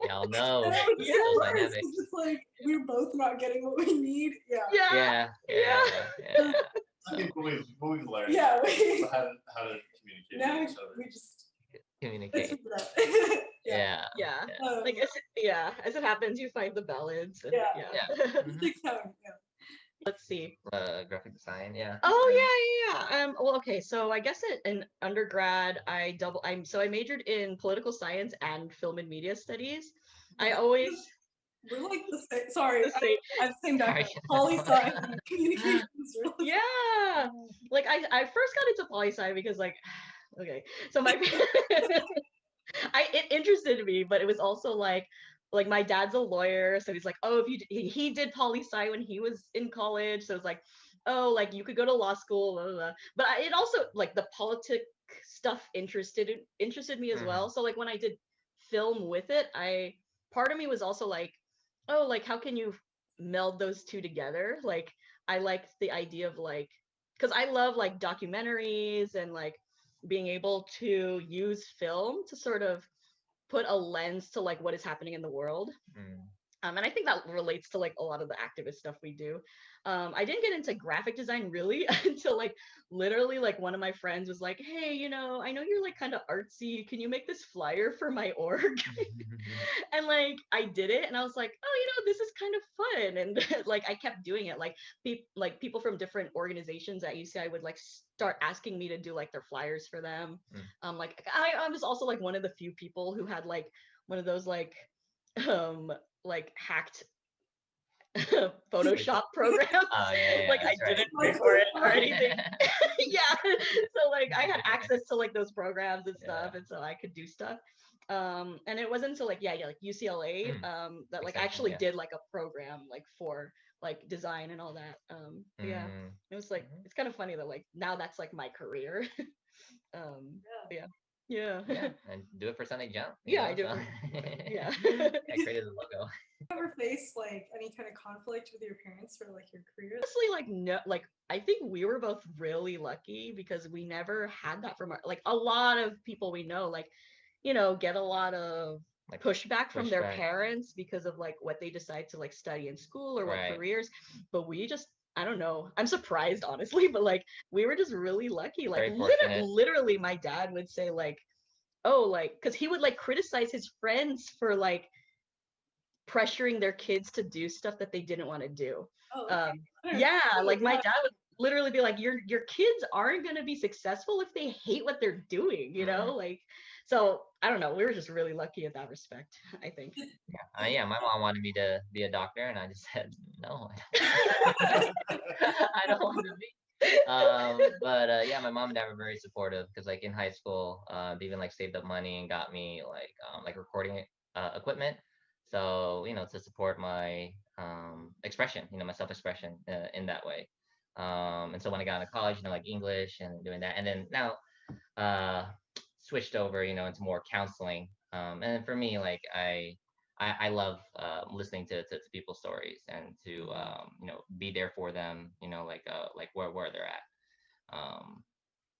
Y'all know. It's like we're both not getting what we need. Yeah. I think we've learned. Yeah. How to communicate now with each other. We just communicate. Yeah. Like as it happens, you find the balance. And, It takes time. Let's see. Graphic design. Yeah. Oh yeah. Well, okay. So I guess in undergrad, I majored in political science and film and media studies. I always. We're like the same. Sorry, I have the same background. Poli-sci and communications. Yeah. Like I first got into poli-sci because like, okay, so my it interested me, but it was also like my dad's a lawyer, so he's like, oh, if he did poli-sci when he was in college, so it's like, oh, like you could go to law school, blah, blah, blah. But it also like the politic stuff interested me as well. So like when I did film with it, part of me was also like, oh, like how can you meld those two together? Like I like the idea of like, because I love like documentaries and like being able to use film to sort of put a lens to like what is happening in the world. And I think that relates to like a lot of the activist stuff we do. I didn't get into graphic design really until like literally like one of my friends was like, hey, you know, I know you're like kind of artsy. Can you make this flyer for my org? And like I did it and I was like, oh, you know, this is kind of fun. And like I kept doing it. Like people from different organizations at UCI would like start asking me to do like their flyers for them. Like I was also like one of the few people who had like one of those like hacked Photoshop program. Oh yeah, Like I that's right. didn't pay for it or anything. Yeah. So like I had access to like those programs and stuff, and so I could do stuff. And it wasn't until like like UCLA that like I actually did like a program like for like design and all that. Yeah. It was like it's kind of funny that like now that's like my career. Yeah. Yeah. And do it for Sunday Jump. Yeah, I do. Yeah. I created the logo. Ever face like any kind of conflict with your parents or like your career? Honestly, like no, like I think we were both really lucky because we never had that from our like a lot of people we know, like, you know, get a lot of like pushback from their parents because of like what they decide to like study in school or what careers. But we just I don't know. I'm surprised honestly, but like we were just really lucky. Like literally my dad would say like, oh, like because he would like criticize his friends for like pressuring their kids to do stuff that they didn't want to do. Yeah, like my dad would literally be like, your kids aren't going to be successful if they hate what they're doing, you know? Like, so I don't know, we were just really lucky in that respect, I think. Yeah, my mom wanted me to be a doctor and I just said no. I don't want to be. But yeah, my mom and dad were very supportive because like in high school, they even like saved up money and got me like recording equipment. So, you know, to support my expression, you know, my self-expression in that way. And so when I got into college, you know, like English and doing that, and then now switched over, you know, into more counseling. And for me, like I love listening to people's stories and to you know, be there for them, you know, like where they're at.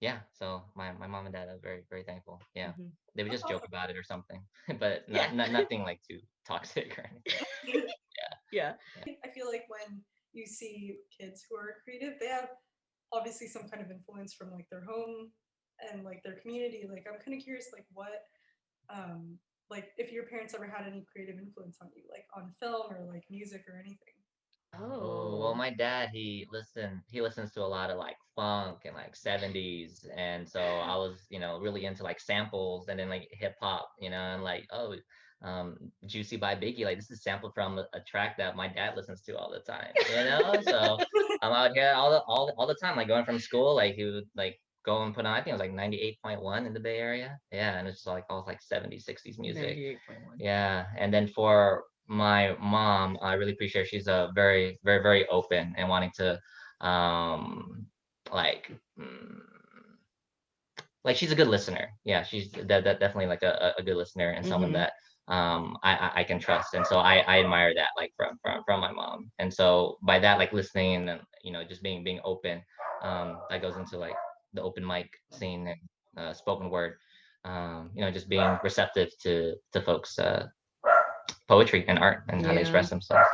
Yeah, so my mom and dad are very, very thankful. Yeah. They would just joke about it or something, but nothing like too toxic or anything. Yeah. I feel like when you see kids who are creative, they have obviously some kind of influence from like their home and like their community. Like I'm kind of curious, like what, like if your parents ever had any creative influence on you, like on film or like music or anything. Oh, well, my dad, he listens to a lot of like funk and like 70s. And so I was, you know, really into like samples and then like hip hop, you know, and like, oh, Juicy by Biggie, like this is sampled from a track that my dad listens to all the time, you know? So I'm out here all the time, like going from school, like he would like go and put on, I think it was like 98.1 in the Bay Area. Yeah, and it's like all like 70s, 60s music. 98.1. Yeah, and then for my mom, I really appreciate she's a very, very, very open and wanting to like like she's a good listener. Yeah, she's that definitely like a good listener and someone that I can trust. And so I admire that like from my mom. And so by that, like listening and you know, just being open, that goes into like the open mic scene and spoken word. You know, just being receptive to folks poetry and art and how they express themselves.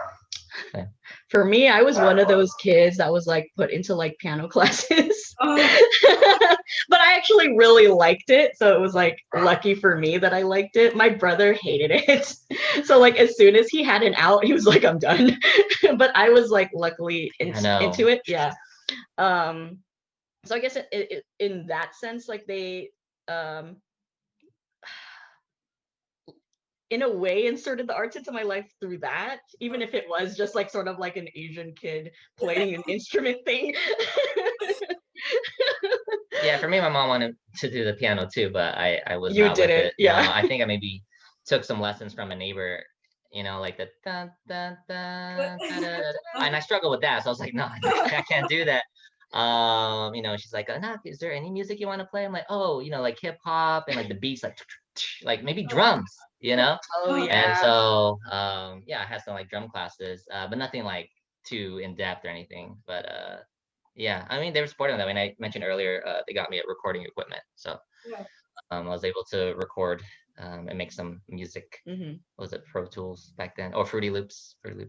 Yeah. For me, I was one of those kids that was like put into like piano classes. But I actually really liked it. So it was like lucky for me that I liked it. My brother hated it. So like as soon as he had an out, he was like, I'm done. But I was like luckily into it. Yeah. So I guess in that sense, like they in a way inserted the arts into my life through that, even if it was just like sort of like an Asian kid playing an instrument thing. Yeah, for me, my mom wanted to do the piano too, but I was You not with didn't, it. yeah. No, I think I maybe took some lessons from a neighbor, you know, like the dun, dun, dun, dun, dun, dun, and I struggle with that. So I was like, no, I can't do that. You know, she's like, nah, is there any music you want to play? I'm like, oh, you know, like hip hop and like the beats, like maybe drums, you know? Oh yeah. And so yeah, I had some like drum classes, but nothing like too in depth or anything. But yeah, I mean, they were supporting that. I mean, I mentioned earlier, they got me at recording equipment. So I was able to record and make some music. What was it, Pro Tools back then, or Fruity Loops? Really?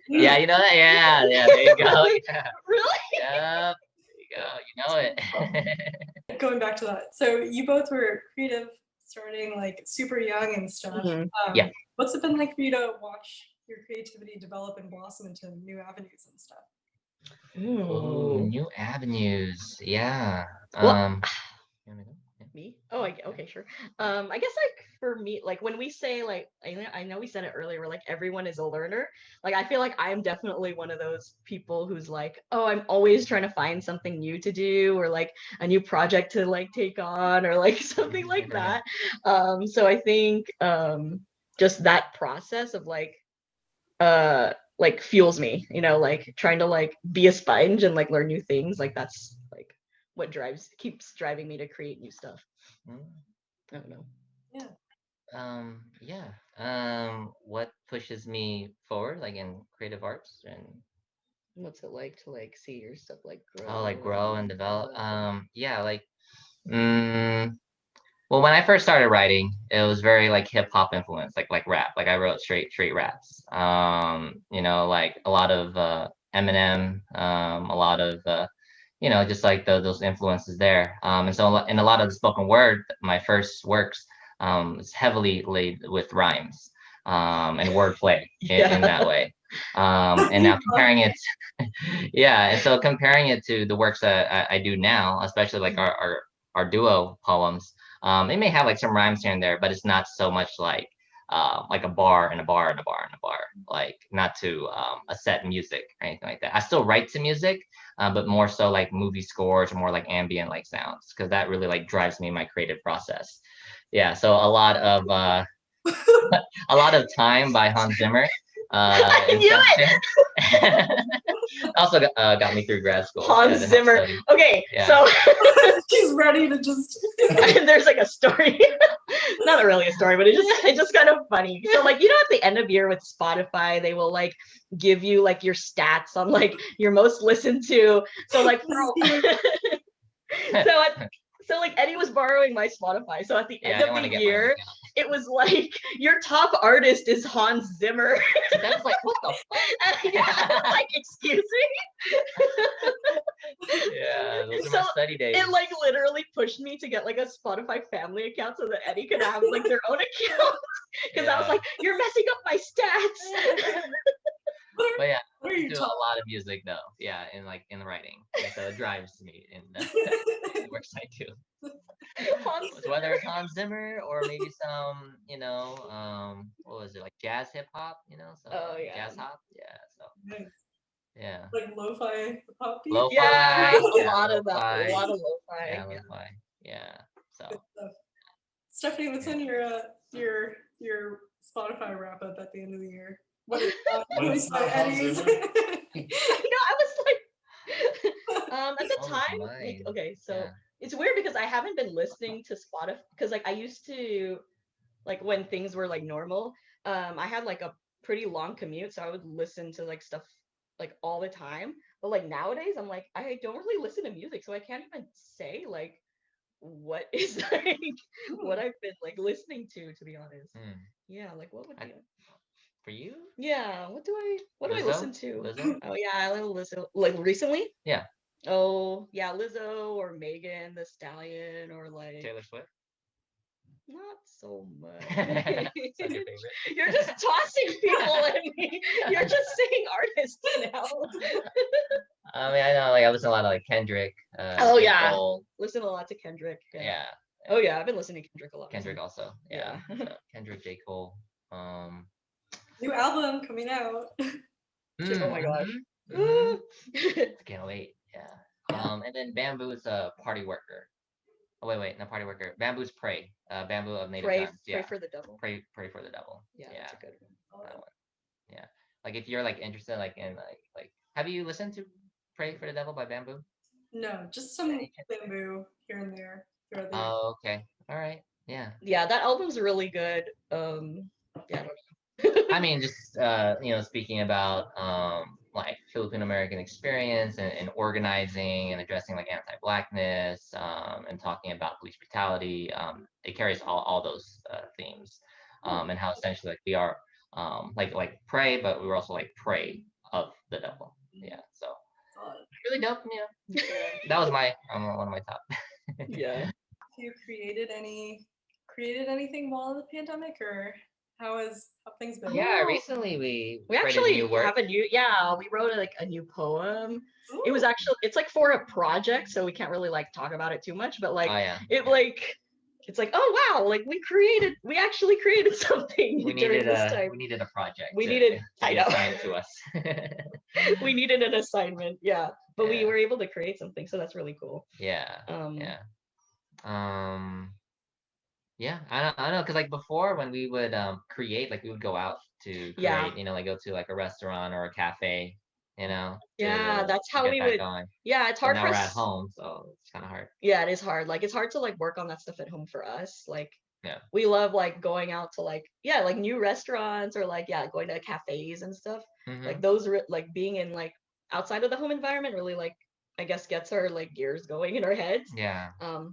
Yeah, you know that. Yeah. There you go. Yeah. Really? Yep. There you go. You know it. Going back to that, so you both were creative, starting like super young and stuff. Yeah. What's it been like for you to watch your creativity develop and blossom into new avenues and stuff? Ooh, new avenues. Yeah. Well, you want me to go? Yeah. me? Oh, okay, sure. I guess like for me, like when we say like, I know we said it earlier, we're like everyone is a learner. Like I feel like I am definitely one of those people who's like, oh, I'm always trying to find something new to do, or like a new project to like take on, or like something like that. So I think just that process of like fuels me, you know, like trying to like be a sponge and like learn new things. Like that's like what keeps driving me to create new stuff. I don't know. What pushes me forward, like in creative arts, and What's it like to like see your stuff like grow? oh, like grow and develop. Yeah, like well, when I first started writing, it was very like hip hop influenced, like rap. Like I wrote straight raps. You know, like a lot of Eminem, a lot of you know, just like those influences there. And so in a lot of the spoken word, my first works is heavily laid with rhymes and wordplay in that way. And now comparing it, yeah, and so comparing it to the works that I do now, especially like our duo poems, it may have like some rhymes here and there, but it's not so much like a bar and a bar and a bar and a bar, like not to a set music or anything like that. I still write to music, but more so like movie scores or more like ambient like sounds, because that really like drives me in my creative process. Yeah, so a lot of a lot of Time by Hans Zimmer. Inception. Also got me through grad school. Hans Zimmer. Okay, so she's ready to just. There's like a story, not really a story, but it's just kind of funny. So like you know at the end of year with Spotify, they will like give you like your stats on like your most listened to. So like so like Eddie was borrowing my Spotify. So at the end of the year, it was like your top artist is Hans Zimmer. That's like what the fuck? Yeah, like excuse me. Yeah, those are my study days. It like literally pushed me to get like a Spotify family account so that Eddie could have like their own account. Because I was like, you're messing up my stats. But yeah, I do a lot of music though. Yeah, in the writing. And so it drives me in the works I do. Whether it's Hans Zimmer or maybe some, you know, what was it, like jazz hip hop, you know? So jazz hop. Yeah. So nice. Yeah. Like lo-fi hop beat? Lo-fi. Yeah, Yeah, a lot of that. A lot of lo-fi. Yeah, lo-fi. Yeah. So Stephanie, what's on your Spotify wrap up at the end of the year? What is Eddie's? I was like at the time, like okay, so it's weird because I haven't been listening to Spotify because like I used to like when things were like normal, I had like a pretty long commute, so I would listen to like stuff like all the time. But like nowadays, I'm like I don't really listen to music, so I can't even say like what is like what I've been like listening to be honest. Yeah, like what would be for you? Yeah, what do I listen to? Lizzo? Oh yeah, I listen like recently. Yeah. Oh yeah, Lizzo or Megan the Stallion or like Taylor Swift. Not so much. Your favorite? You're just tossing people at me. You're just saying artists now. I mean, I know, like I listen to a lot of like Kendrick. Oh yeah, Cole. Listen a lot to Kendrick. Yeah. Oh yeah, I've been listening to Kendrick a lot. Kendrick also. Yeah. So, Kendrick, J. Cole. New album coming out. Oh my gosh. Can't wait. Yeah. And then Bamboo's a party worker. Oh wait, not party worker. Bamboo's Pray. Bamboo of Native Guns. Pray for the Devil. Pray for the Devil. Yeah, that's a good one. That one. Yeah. Like if you're like interested like in like have you listened to Pray for the Devil by Bamboo? No, just some Bamboo here and there. Oh, okay. All right. Yeah. Yeah, that album's really good. Yeah. I mean, just you know, speaking about like Filipino American experience and organizing and addressing like anti-blackness and and talking about police brutality. It carries all those themes, and how essentially like we are like prey, but we were also like prey of the devil. Yeah, so really dope. Yeah, that was my one of my top. Yeah. You created anything while the pandemic, or how things been? Yeah, Oh. recently we We created actually new work. have we wrote like a new poem. It was Ooh. actually, it's like for a project, so we can't really like talk about it too much, but like Oh yeah, it like it's like, oh wow, like we actually created something we during needed this time. we needed a project We to, needed, to I be know, assigned to us. we needed an assignment, yeah. But we Yeah. were able to create something, so that's really cool. Yeah, Um, yeah. Um, yeah, I don't know, because like before when we would create, like we would go out to yeah, create, like go to like a restaurant or a cafe, yeah, that's to how get we that would. going. Yeah, it's But hard now for we're at us. home, so it's kind of hard. Yeah, it is hard. Like it's hard to like work on that stuff at home for us. Like Yeah. we love like going out to like, yeah, like new restaurants or like, yeah, going to cafes and stuff. Like those like being in like outside of the home environment really like, I guess, gets our like gears going in our heads. Yeah.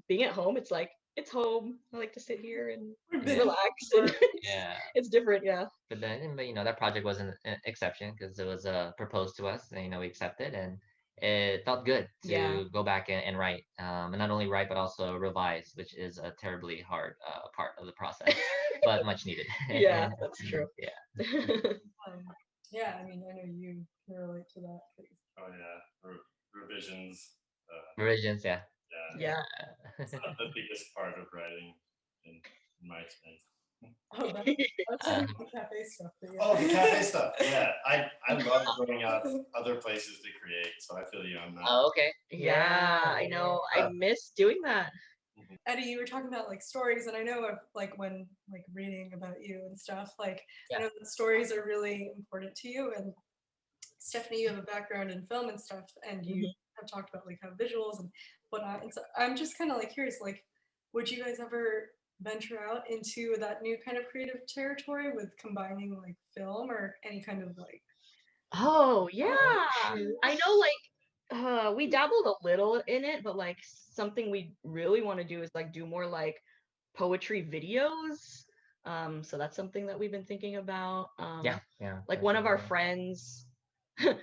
Being at home, it's like it's home. I like to sit here and Yeah. relax, and Yeah. it's different. Yeah. But then, that project was an exception because it was proposed to us, and we accepted, and it felt good Yeah. to go back and write, and not only write but also revise, which is a terribly hard part of the process, but much needed. Yeah, that's true. Yeah. Yeah, I mean, I know you can relate to that. Oh yeah, revisions. Revisions, yeah. Yeah. It's not the biggest part of writing, in my experience. Oh, that's the cafe stuff. Oh, the cafe stuff. Yeah, I love going out other places to create, so I feel you on that. Oh, okay. Yeah, I know. I miss doing that. Eddie, you were talking about like stories, and I know of like when like reading about you and stuff, like I know that stories are really important to you. And Stephanie, you have a background in film and stuff, and you have talked about like how visuals and whatnot. And so I'm just kind of like curious, like, would you guys ever venture out into that new kind of creative territory with combining like film or any kind of like? Oh yeah, I know. Like, we dabbled a little in it, but like something we really want to do is like do more like poetry videos. So that's something that we've been thinking about. Yeah. Like one of our friends,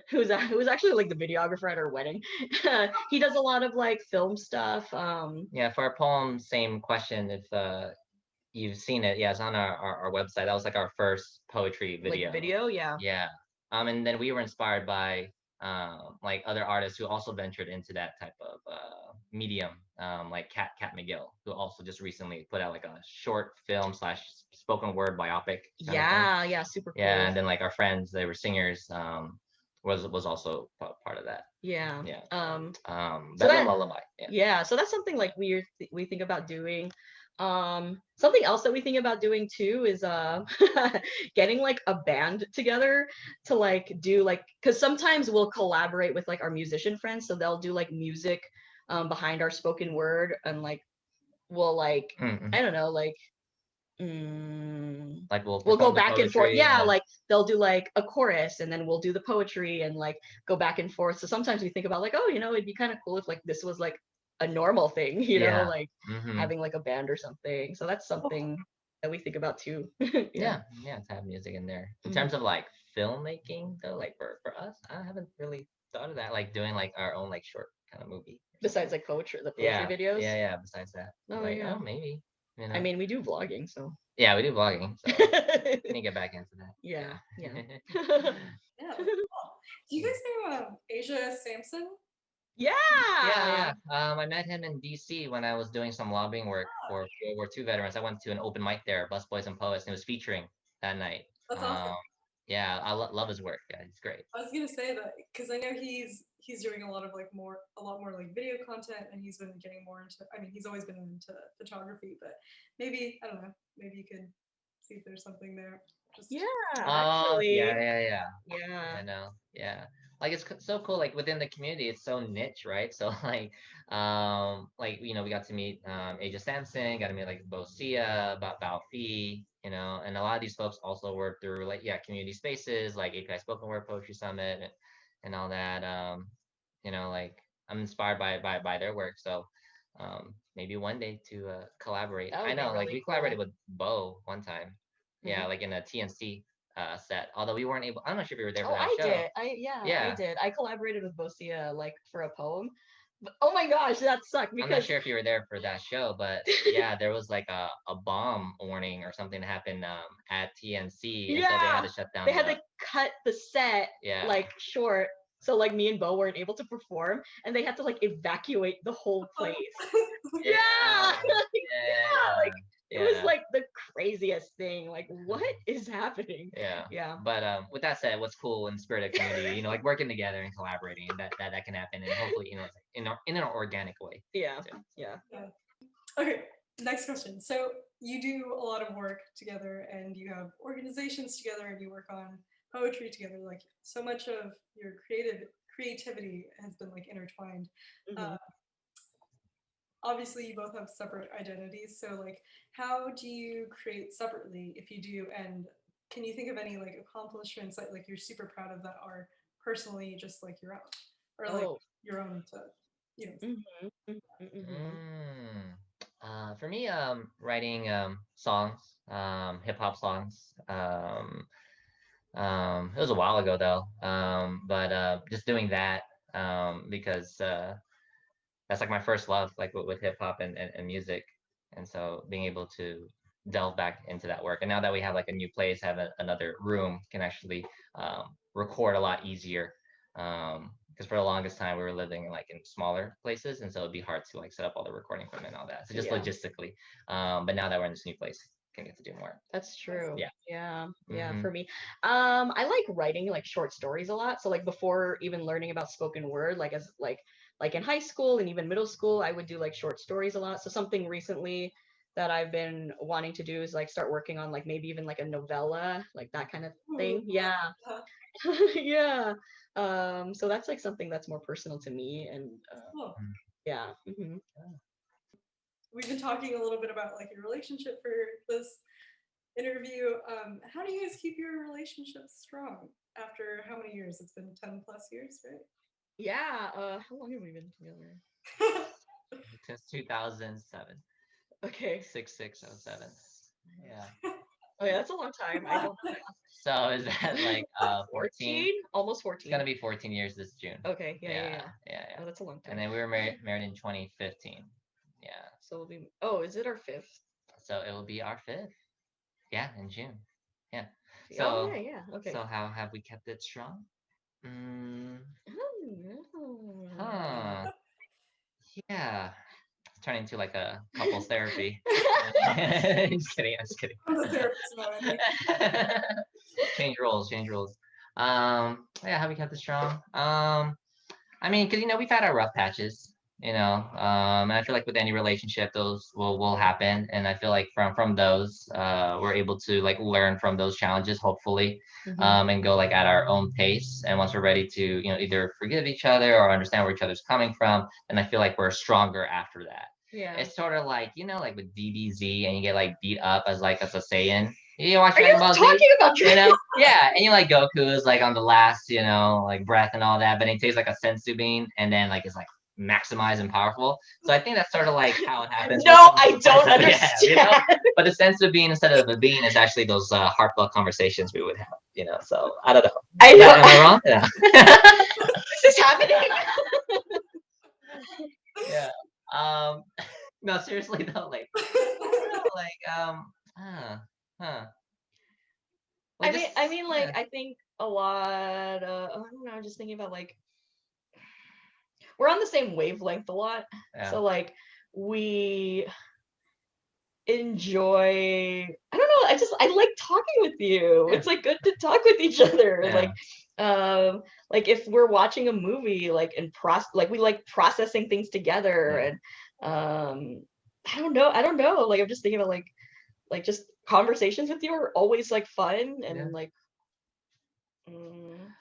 who's actually like the videographer at our wedding, he does a lot of like film stuff. Yeah, for our poem, same question. If you've seen it, yeah, it's on our website. That was like our first poetry video. Like video, yeah. Yeah. And then we were inspired by like other artists who also ventured into that type of medium, like Kat McGill, who also just recently put out like a short film slash spoken word biopic. Yeah, yeah, super cool. Yeah, and then like our friends, they were singers, was also part of that. Yeah. Yeah. So Bedlam Lullaby. Yeah, so that's something like we think about doing. Something else that we think about doing too is getting like a band together to like do like, because sometimes we'll collaborate with like our musician friends, so they'll do like music behind our spoken word, and like we'll like I don't know, like like we'll go back and forth. Yeah, like they'll do like a chorus and then we'll do the poetry and like go back and forth. So sometimes we think about like, oh, it'd be kind of cool if like this was like a normal thing, like having like a band or something. So that's something that we think about too. Yeah, to have music in there. In terms of like filmmaking though, like for us, I haven't really thought of that, like doing like our own like short kind of movie. Besides like the poetry videos. Yeah. Besides that, maybe. I mean, we do vlogging, so. Yeah, we do vlogging, so we need to get back into that. Yeah. Yeah. Do you guys know Asia Sampson? Yeah. I met him in DC when I was doing some lobbying work for World War II veterans. I went to an open mic there, Busboys and Poets, and it was featuring that night. That's awesome. Yeah, I love his work. Yeah, he's great. I was gonna say that because I know he's doing a lot more like video content, and he's been getting more into. I mean, he's always been into photography, but maybe I don't know. Maybe you could see if there's something there. Actually. Yeah. I know. Yeah. Like it's so cool. Like within the community, it's so niche, right? So like we got to meet Asia Sampson, got to meet like Bosia, about Balfi, and a lot of these folks also work through like community spaces like API Spoken Word Poetry Summit and all that. Like I'm inspired by their work. So maybe one day to collaborate. That I would be know, like really we collaborated cool. with Bo one time. Yeah, like in a TNC set. Although we weren't able. I'm not sure if you were there for Oh, that I show. did. I Yeah, did. I collaborated with Bosia like for a poem. But, oh my gosh, that sucked I'm not because sure if you were there for that show, but yeah, there was like a bomb warning or something that happened at TNC, and so they had yeah, to shut they down had the. to cut the set Yeah. like short. So like me and Bo weren't able to perform and they had to like evacuate the whole place. Yeah. Yeah. Yeah, like it was Yeah. like the craziest thing. Like what is happening? Yeah. Yeah. But with that said, what's cool in the spirit of community, like working together and collaborating, that can happen, and hopefully, it's like in an organic way. Yeah. too. Yeah. Okay, next question. So you do a lot of work together and you have organizations together and you work on poetry together. Like so much of your creativity has been like intertwined. Mhm. Obviously you both have separate identities. So like how do you create separately if you do? And can you think of any like accomplishments that like you're super proud of that are personally just like your own? Or like Oh. your own to Mhm. Mhm. Mhm. For me, writing songs, hip hop songs. It was a while ago though. But just doing that because that's like my first love, like with hip hop and music, and so being able to delve back into that work. And now that we have like a new place, have another room, can actually record a lot easier. Because for the longest time we were living in smaller places, and so it'd be hard to like set up all the recording equipment and all that. So just Yeah. logistically. But now that we're in this new place, can get to do more. That's true. Yeah. Yeah. Yeah. Mhm. For me, I like writing like short stories a lot. So like before even learning about spoken word, like as like in high school and even middle school, I would do like short stories a lot. So something recently that I've been wanting to do is like start working on like maybe even like a novella, like that kind of thing. Yeah. Yeah. So that's like something that's more personal to me and cool. yeah. Hmm. We've been talking a little bit about like your relationship for this interview. How do you guys keep your relationship strong after how many years? It's been 10 plus years, right? Yeah. How long have we been together? Since 2007, Okay. 6607. Yeah. Oh yeah, that's a long time. I don't know. So is that like 14? 14? Almost It's 14. gonna be 14 years this June. Okay, yeah, yeah, yeah. Yeah. Oh, that's a long And time. then we were married in 2015. Yeah. So we'll be. Oh, is it our fifth? So it will be our fifth. Yeah, in June. Yeah. Oh So yeah, yeah. Okay. so how have we kept it strong? Oh, Huh. Yeah. It's turning into like a couples therapy. Just kidding. I'm just kidding. I'm the therapist now, Andy. Change roles. Change roles. Yeah, how we kept it strong. I mean, because we've had our rough patches, and I feel like with any relationship, those will happen, and I feel like from those, we're able to like learn from those challenges, hopefully, and go like at our own pace. And once we're ready to, either forgive each other or understand where each other's coming from, then I feel like we're stronger after that. Yeah. It's sort of like like with DBZ, and you get like beat up as a Saiyan. You watch Are you Dragon Ball Z? talking about Dragon? Yeah, and like Goku is like on the last, like breath and all that, but he takes like a sensu bean and then like is like maximized and powerful. So I think that's sort of like how it happens. No, I don't understand. Yeah, but the sensu bean instead of a bean is actually those heartfelt conversations we would have. So I don't know. I know. Am I wrong? Yeah. This is happening. Yeah. No, seriously though, like I don't know, huh. Well, I mean, like, yeah. I think a lot. I don't know. I'm just thinking about like we're on the same wavelength a lot. Yeah. So like we enjoy. I don't know. I like talking with you. Yeah. It's like good to talk with each other. Yeah. Like if we're watching a movie, like like we like processing things together, Yeah. and I don't know. Like I'm just thinking about like just conversations with you are always like fun and Yeah. like.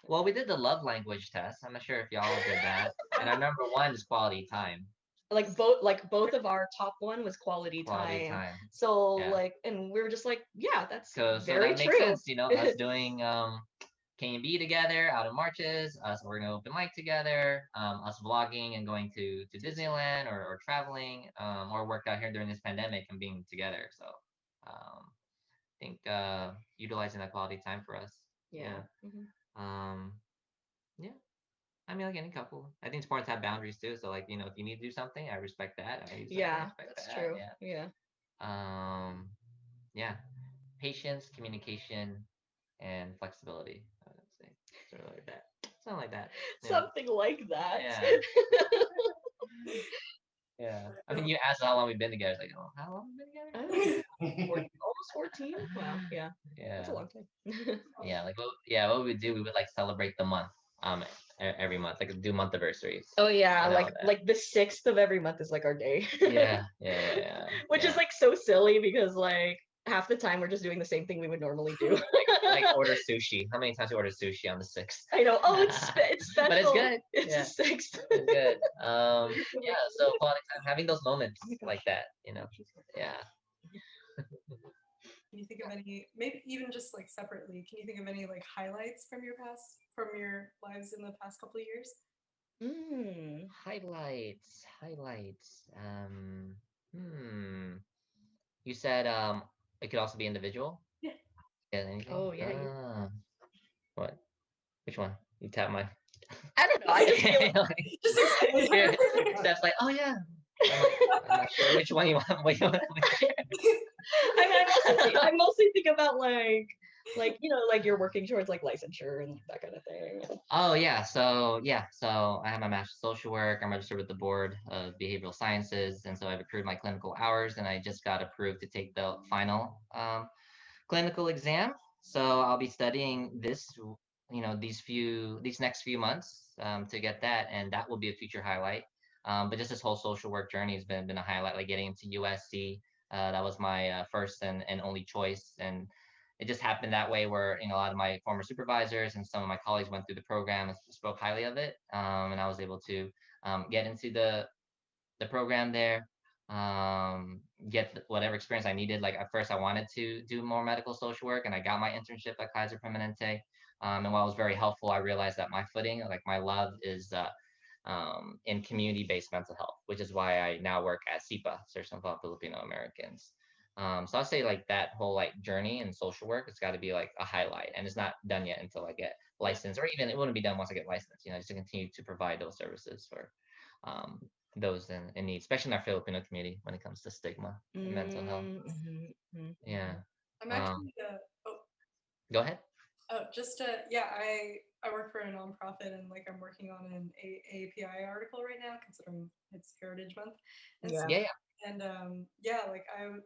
Well, we did the love language test. I'm not sure if y'all did that. And our number one is quality time. Like both of our top one was quality time. So Yeah. like, and we were just like, yeah, that's So very that makes true. sense, us doing K&B together out in marches, us organizing open mic together, us vlogging and going to Disneyland or traveling, or worked out here during this pandemic and being together. So I think utilizing that quality time for us. Yeah. Yeah. I mean, like any couple, I think it's important to have boundaries too. So, like, you know, if you need to do something, I respect that. That's true. Yeah. Yeah. Patience, communication, and flexibility. I would say something like that. Something like that. Something like that. Yeah. Yeah. I mean, you asked how long we've been together. It's like, oh, how long we've been together? Almost 14. Wow. Yeah. That's a long time. Yeah. Like, what we would do, we would like celebrate the month. Every month, like do month anniversaries. Oh yeah, like the 6th of every month is like our day. Yeah. Which is like so silly because like half the time we're just doing the same thing we would normally do. like order sushi. How many times you order sushi on the 6th? I know. Oh, it's special. But it's good. It's the 6th. It's good. Yeah. So quality time, having those moments like that, you know. Yeah. Can you think of any, maybe even just like separately, can you think of any like highlights from your lives in the past couple of years? Highlights. You said it could also be individual? Yeah. Anything? Oh yeah. What? Which one? You tap my I don't know. I just feel just excited. yeah. That's like, oh yeah. I'm not sure which one you want. What you want to share. I mean, I mostly think about like you know, like you're working towards like licensure and that kind of thing. Oh yeah, so I have my master's in social work. I'm registered with the Board of Behavioral Sciences, and so I've accrued my clinical hours, and I just got approved to take the final clinical exam. So I'll be studying this, you know, these next few months to get that, and that will be a future highlight. But just this whole social work journey has been a highlight. Like getting into USC, that was my first and only choice, and it just happened that way where, you know, a lot of my former supervisors and some of my colleagues went through the program and spoke highly of it, and I was able to get into the program there, get whatever experience I needed. Like at first I wanted to do more medical social work, and I got my internship at Kaiser Permanente. And while it was very helpful, I realized that my footing, like my love is in community-based mental health, which is why I now work at SIPA, Association of Filipino Americans. So I'll say like that whole like journey in social work, it's got to be like a highlight, and it's not done yet until I get licensed, or even it wouldn't be done once I get licensed, you know, just to continue to provide those services for those in need, especially in our Filipino community when it comes to stigma and mental health. Yeah. I'm actually Go ahead. I work for a nonprofit, and like I'm working on an AAPI article right now, considering it's Heritage Month. And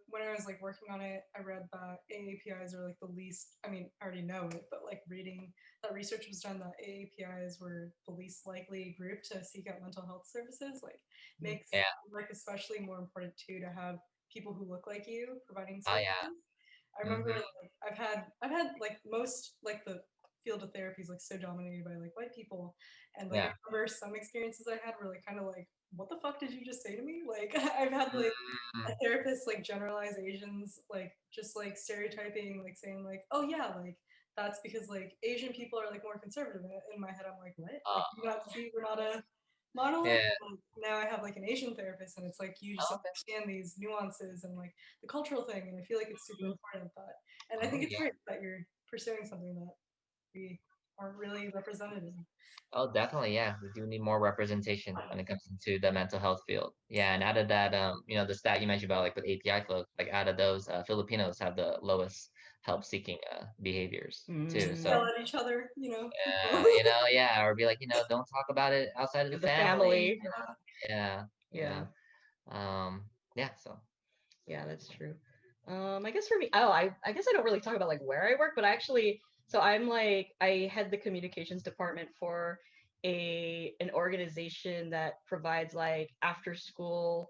when I was like working on it, I read that AAPIs are like the least. I mean, I already know it, but like reading that research was done that AAPIs were the least likely group to seek out mental health services. Like makes like especially more important too to have people who look like you providing services. I remember like, I've had like most like the field of therapy is like so dominated by like white people, and like I remember some experiences I had were like kind of like, what the fuck did you just say to me? Like I've had like a therapist like generalize Asians, like just like stereotyping, like saying like, oh yeah, like that's because like Asian people are like more conservative. In my head I'm like, what? Like you not see we're not a monolith. Now I have like an Asian therapist, and it's like you just understand these nuances and like the cultural thing, and I feel like it's super important that, and I think it's great that you're pursuing something that we aren't really represented in. Oh, definitely. Yeah. We do need more representation when it comes into the mental health field. Yeah. And out of that, you know, the stat you mentioned about like with API folks, like out of those, Filipinos have the lowest help seeking behaviors too. So yell at each other, you know. or be like, you know, don't talk about it outside of the family. You know? So yeah, that's true. I guess for me, I guess I don't really talk about like where I work, but I'm like I head the communications department for an organization that provides like after school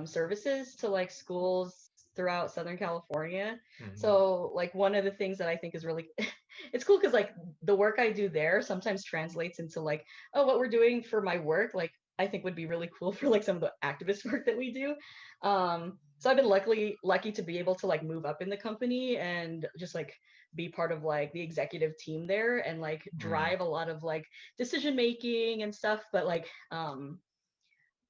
services to like schools throughout Southern California. So like one of the things that I think is really it's cool because like the work I do there sometimes translates into like, oh, what we're doing for my work, like I think would be really cool for like some of the activist work that we do. So I've been lucky to be able to like move up in the company and just like be part of like the executive team there and like drive a lot of like decision making and stuff.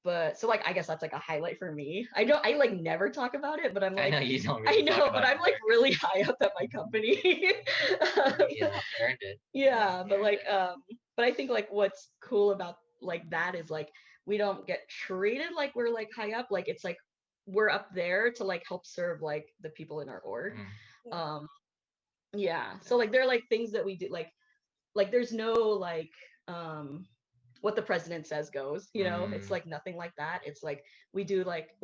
But so like I guess that's like a highlight for me. I like never talk about it, but I'm I like know you don't I really talk know, about but it I'm like either. really high up at my company. You earned it. Yeah, but You like earned it. but I think like what's cool about like that is like we don't get treated like we're like high up. Like it's like we're up there to like help serve like the people in our org. Um yeah. So like there are like things that we do like there's no like um what the president says goes, you know. It's like nothing like that. It's like we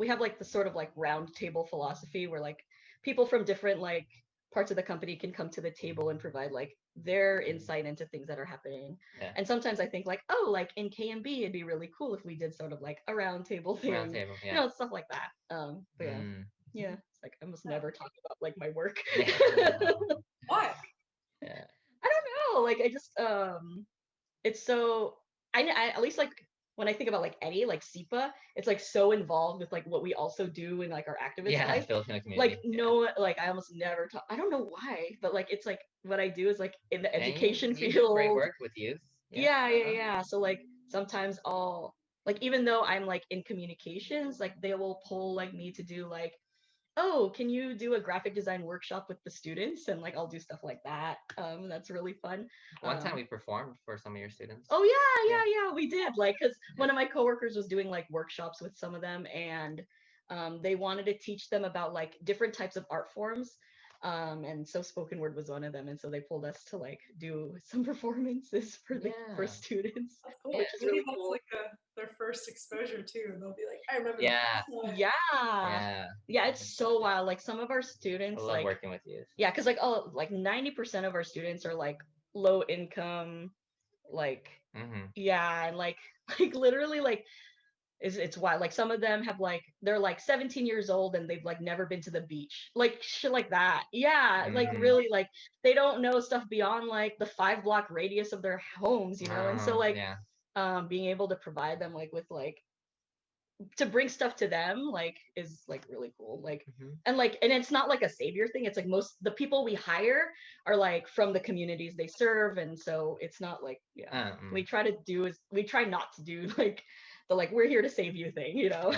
have like the sort of like round table philosophy where like people from different like parts of the company can come to the table and provide like their insight into things that are happening. Yeah. And sometimes I think like, oh, like in KMB it'd be really cool if we did sort of like a round table thing, Round table, yeah. you know, stuff like that. But yeah, it's like I almost never talk about like my work. Why? Yeah. I don't know, like I just it's so I at least like when I think about like Eddie, like SIPA, it's like so involved with like what we also do in like our activist life. Filipino community. Like no, like I almost never talk. I don't know why, but like it's like what I do is like in the education you field. do great work with youth. Yeah. So like sometimes I'll like even though I'm like in communications, like they will pull like me to do like, oh, can you do a graphic design workshop with the students? And like I'll do stuff like that. That's really fun. One time we performed for some of your students. Oh yeah, we did. Like, cause one of my coworkers was doing like workshops with some of them, and they wanted to teach them about like different types of art forms. And so spoken word was one of them, and so they pulled us to like do some performances for students. That's cool. Which is Maybe really that's cool. like their first exposure too. They'll be like, I remember. Yeah. Yeah, it's so wild. Like some of our I students, love like working with youth. yeah, because like 90% of our students are like low income, like yeah, and like like literally like it's wild. Like some of them have like they're like 17 years old and they've like never been to the beach, like shit like that. Yeah, like really like they don't know stuff beyond like the 5 block radius of their homes, you know. And so like being able to provide them like with like to bring stuff to them like is like really cool. Like and it's not like a savior thing. It's like most the people we hire are like from the communities they serve, and so it's not like we try not to do like the like we're here to save you thing, you know.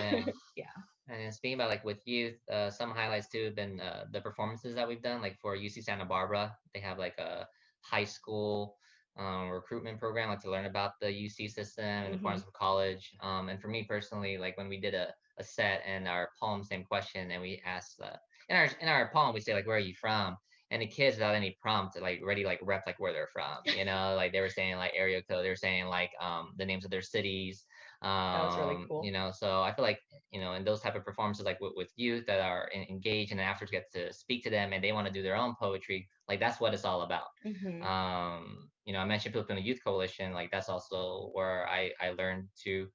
Yeah. And speaking about like with youth, some highlights too have been the performances that we've done. Like for UC Santa Barbara, they have like a high school recruitment program, like to learn about the UC system and the importance of college. And for me personally, like when we did a set and our poem, same question, and we asked in our poem we say like, where are you from? And the kids without any prompt like already like rep like where they're from, you know, like they were saying like area code, they were saying like the names of their cities. That was really cool. You know, so I feel like, you know, in those type of performances, like with youth that are engaged and afterwards get to speak to them and they want to do their own poetry, like that's what it's all about. You know, I mentioned Filipino Youth Coalition, like that's also where I learned to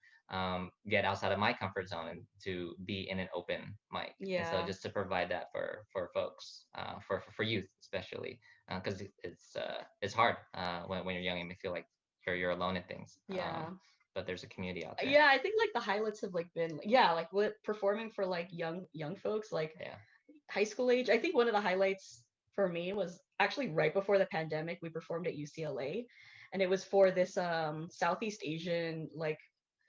get outside of my comfort zone and to be in an open mic. And so just to provide that for folks, for youth especially, because it's hard when you're young and you feel like you're alone in things. But there's a community out there. Yeah, I think like the highlights have like been like with performing for like young folks like high school age. I think one of the highlights for me was actually right before the pandemic. We performed at UCLA, and it was for this Southeast Asian like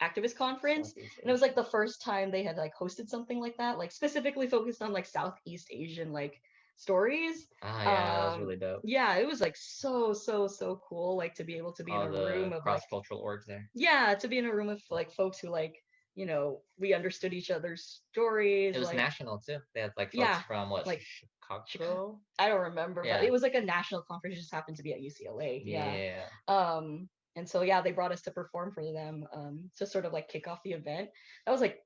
activist conference, and it was like the first time they had like hosted something like that, like specifically focused on like Southeast Asian like stories. That was really dope. Yeah, it was like so cool, like to be able to be in a room of cross-cultural orgs there. Yeah, to be in a room of like folks who like, you know, we understood each other's stories. It was like, national too. They had like folks from what, like Chicago? I don't remember, but it was like a national conference. It just happened to be at UCLA. And so they brought us to perform for them to sort of like kick off the event. That was like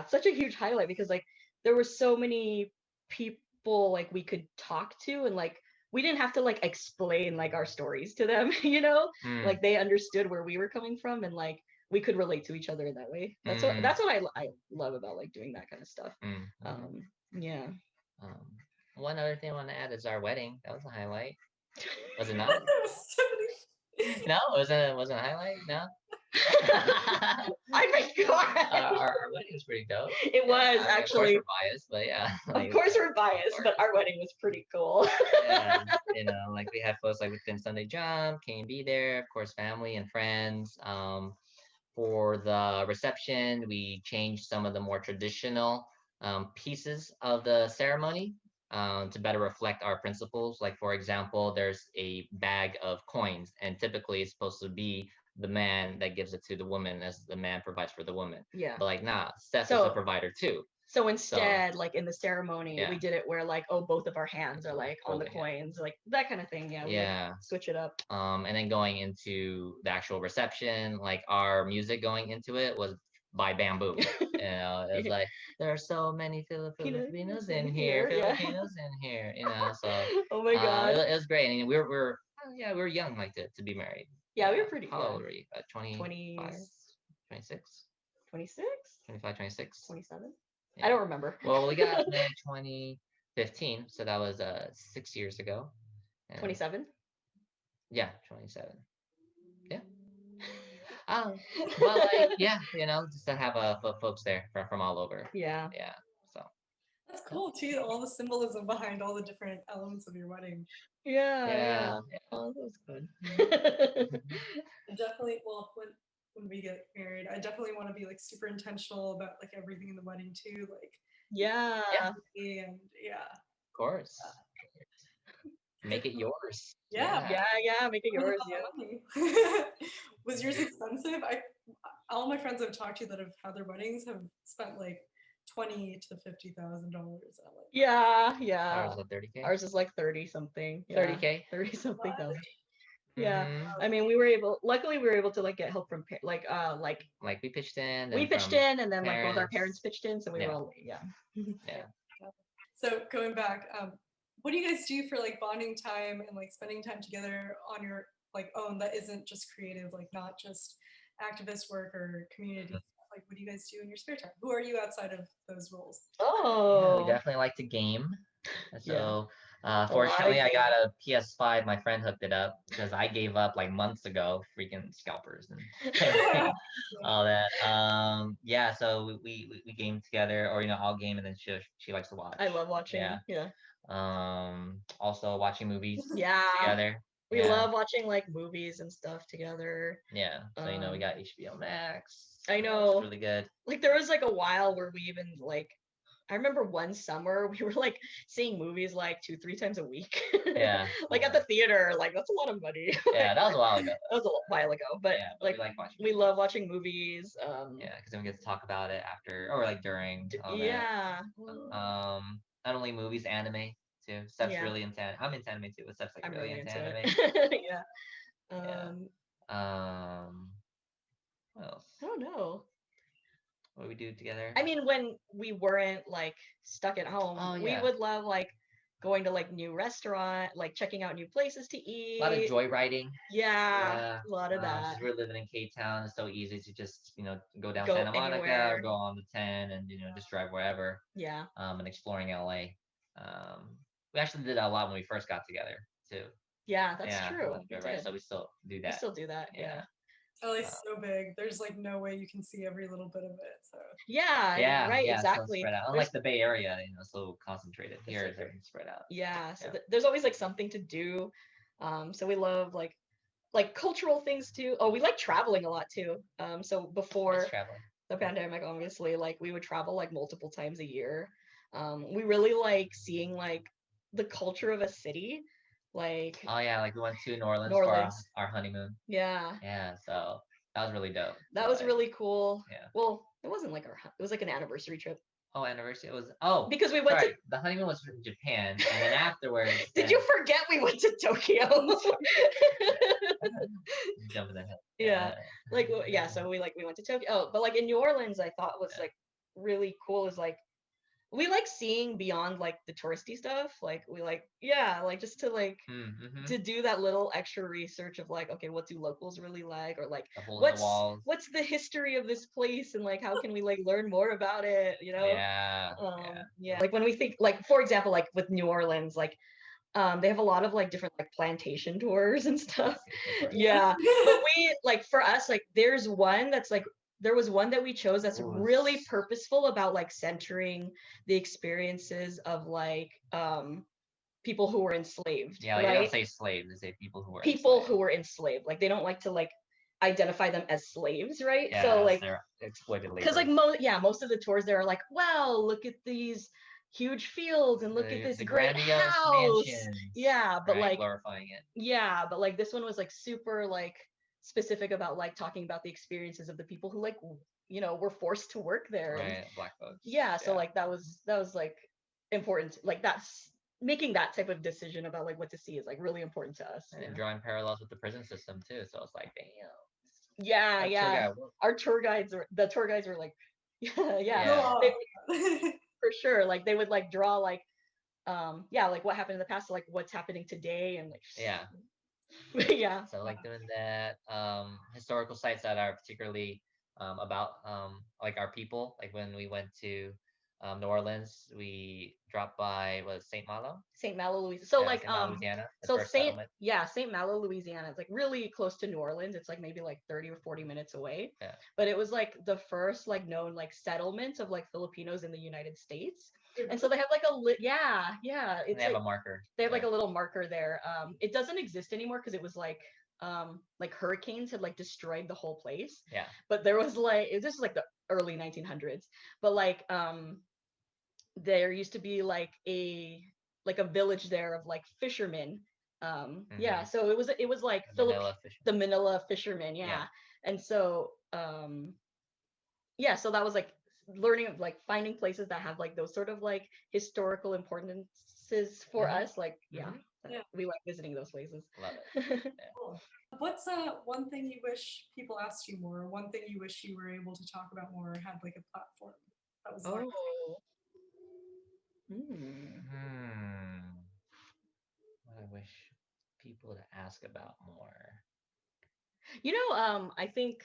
such a huge highlight because like there were so many people like we could talk to, and like we didn't have to like explain like our stories to them, you know. Like they understood where we were coming from, and like we could relate to each other in that way. That's what I love about like doing that kind of stuff. One other thing I want to add is our wedding. That was a highlight. Was it not? No, it wasn't a highlight. No. I forgot. Our wedding was pretty dope. It was Of course actually. we're biased, but yeah. Of course we're biased, but our wedding was pretty cool. Yeah, like we had folks like within Sunday Jump, K&B there, of course, family and friends. For the reception, we changed some of the more traditional pieces of the ceremony to better reflect our principles. Like, for example, there's a bag of coins, and typically it's supposed to be the man that gives it to the woman as the man provides for the woman. Yeah. But like, nah, Seth is the provider too. So instead, like in the ceremony, we did it where like, oh, both of our hands are like on the coins, like that kind of thing. Yeah. We like, switch it up. And then going into the actual reception, like our music going into it was by Bamboo. It was like there are so many Filipinos in here, Filipinos in here. So oh my god, it was great. And we were young, like to be married. Yeah, we were pretty. How old were you? 25, 26, 26, 25, 26, 27. I don't remember. Well, we got married 2015, so that was 6 years ago. 27. Yeah, 27. Yeah. But like, just to have folks there from all over. Yeah. Yeah. So. That's cool too. All the symbolism behind all the different elements of your wedding. Yeah. Oh, that was good. Definitely. Well, when we get married, I definitely want to be like super intentional about like everything in the wedding too. Like. Yeah. And Of course. Make it yours. Yeah, make it yours. Yeah. Was yours expensive? All my friends I've talked to that have had their weddings have spent like $20,000 to $50,000. Yeah. Ours is $30K. Ours is like 30 something. 30K. 30 something thousand. Mm-hmm. Yeah. I mean, luckily we were able to like get help from like we pitched in. We pitched in, and then like both our parents pitched in, so we were all yeah. So going back, what do you guys do for like bonding time and like spending time together on your like own that isn't just creative, like not just activist work or community stuff? Like what do you guys do in your spare time? Who are you outside of those roles? Oh, we definitely like to game. So fortunately I got a PS5. My friend hooked it up because I gave up like months ago. Freaking scalpers and all that. So we game together, or I'll game and then she likes to watch. I love watching. Yeah. Also watching movies together. We love watching like movies and stuff together. Yeah. So we got HBO Max. I know. It's really good. Like there was like a while where we even like I remember one summer we were like seeing movies like 2-3 times a week. Yeah. Like at the theater, like that's a lot of money. Yeah, that was a while ago. That was a while ago, but like we love watching movies. Because then we get to talk about it after or like during. Not only movies, anime too. Steph's really into. I'm into anime too, but Steph's like really into anime. What else? I don't know. What we do together? I mean, when we weren't like stuck at home, we would love like going to like new restaurant, like checking out new places to eat. A lot of joyriding. Yeah, a lot of that. Since we're living in K-Town, it's so easy to just go down Santa Monica or go on the 10 and just drive wherever. Yeah. And exploring LA. We actually did that a lot when we first got together too. Yeah, that's true. Right, so we still do that. We still do that. Yeah. LA's so big. There's like no way you can see every little bit of it. So right, exactly. So unlike the Bay Area, so concentrated. Here is everything spread out. Yeah, so there's always like something to do. So we love like cultural things too. Oh, we like traveling a lot too. So before the pandemic, obviously, like we would travel like multiple times a year. We really like seeing like the culture of a city. Like we went to New Orleans for our honeymoon. Yeah, so that was really dope. That was really cool. Yeah. Well, it wasn't like it was like an anniversary trip. Oh, anniversary. It was because we went to the honeymoon was in Japan, and then afterwards. Did you forget we went to Tokyo? Jumping the hill. Yeah. So we went to Tokyo. Oh, but like in New Orleans, I thought was like really cool is like we like seeing beyond like the touristy stuff. Like we like just to like to do that little extra research of like, okay, what do locals really like, or like what's the history of this place, and like how can we like learn more about it, Yeah. Like when we think like, for example, like with New Orleans, like They have a lot of like different like plantation tours and stuff. Tours. Yeah. But we like for us, like there's one that's like there was one that we chose that's really purposeful about like centering the experiences of like people who were enslaved. Yeah, like, right? they don't say slaves, they say people who were People enslaved. who were enslaved. Like they don't like to like identify them as slaves, right? Yeah, so like they're exploited labor. because like most of the tours they are like, wow, look at these huge fields and look at this the great grandiose house. mansions. Yeah, but right? like Glorifying it. yeah, but like this one was like super like specific about like talking about the experiences of the people who like were forced to work there. And Right, black folks. yeah, so like that was like important. Like that's making that type of decision about like what to see is like really important to us. And drawing parallels with the prison system too. So it's like, damn. Yeah, That yeah. tour guide worked. Our the tour guides were like, yeah, Yeah. for sure. Like they would like draw like, yeah, like what happened in the past, like what's happening today, and like Yeah. yeah. So like doing that, historical sites that are particularly about like our people. Like when we went to New Orleans, we dropped by St. Malo. St. Malo, Louisiana. So Yeah, like St. Malo, Louisiana, the so first St. settlement. Yeah, St. Malo, Louisiana. It's like really close to New Orleans. It's like maybe like 30 or 40 minutes away. Yeah. But it was like the first like known like settlement of like Filipinos in the United States. And so they have like yeah. It's they have like, a marker. They have like a little marker there. It doesn't exist anymore because it was like hurricanes had like destroyed the whole place. Yeah. But there was like this is like the early 1900s. But like there used to be like a village there of like fishermen. Yeah, so it was like the Manila fishermen, yeah. And so yeah, so that was like learning of like finding places that have like those sort of like historical importances for us, like yeah, we like visiting those places. Love it. Cool. What's one thing you wish people asked you more, or one thing you wish you were able to talk about more, or had like a platform that was like What I wish people to ask about more. I think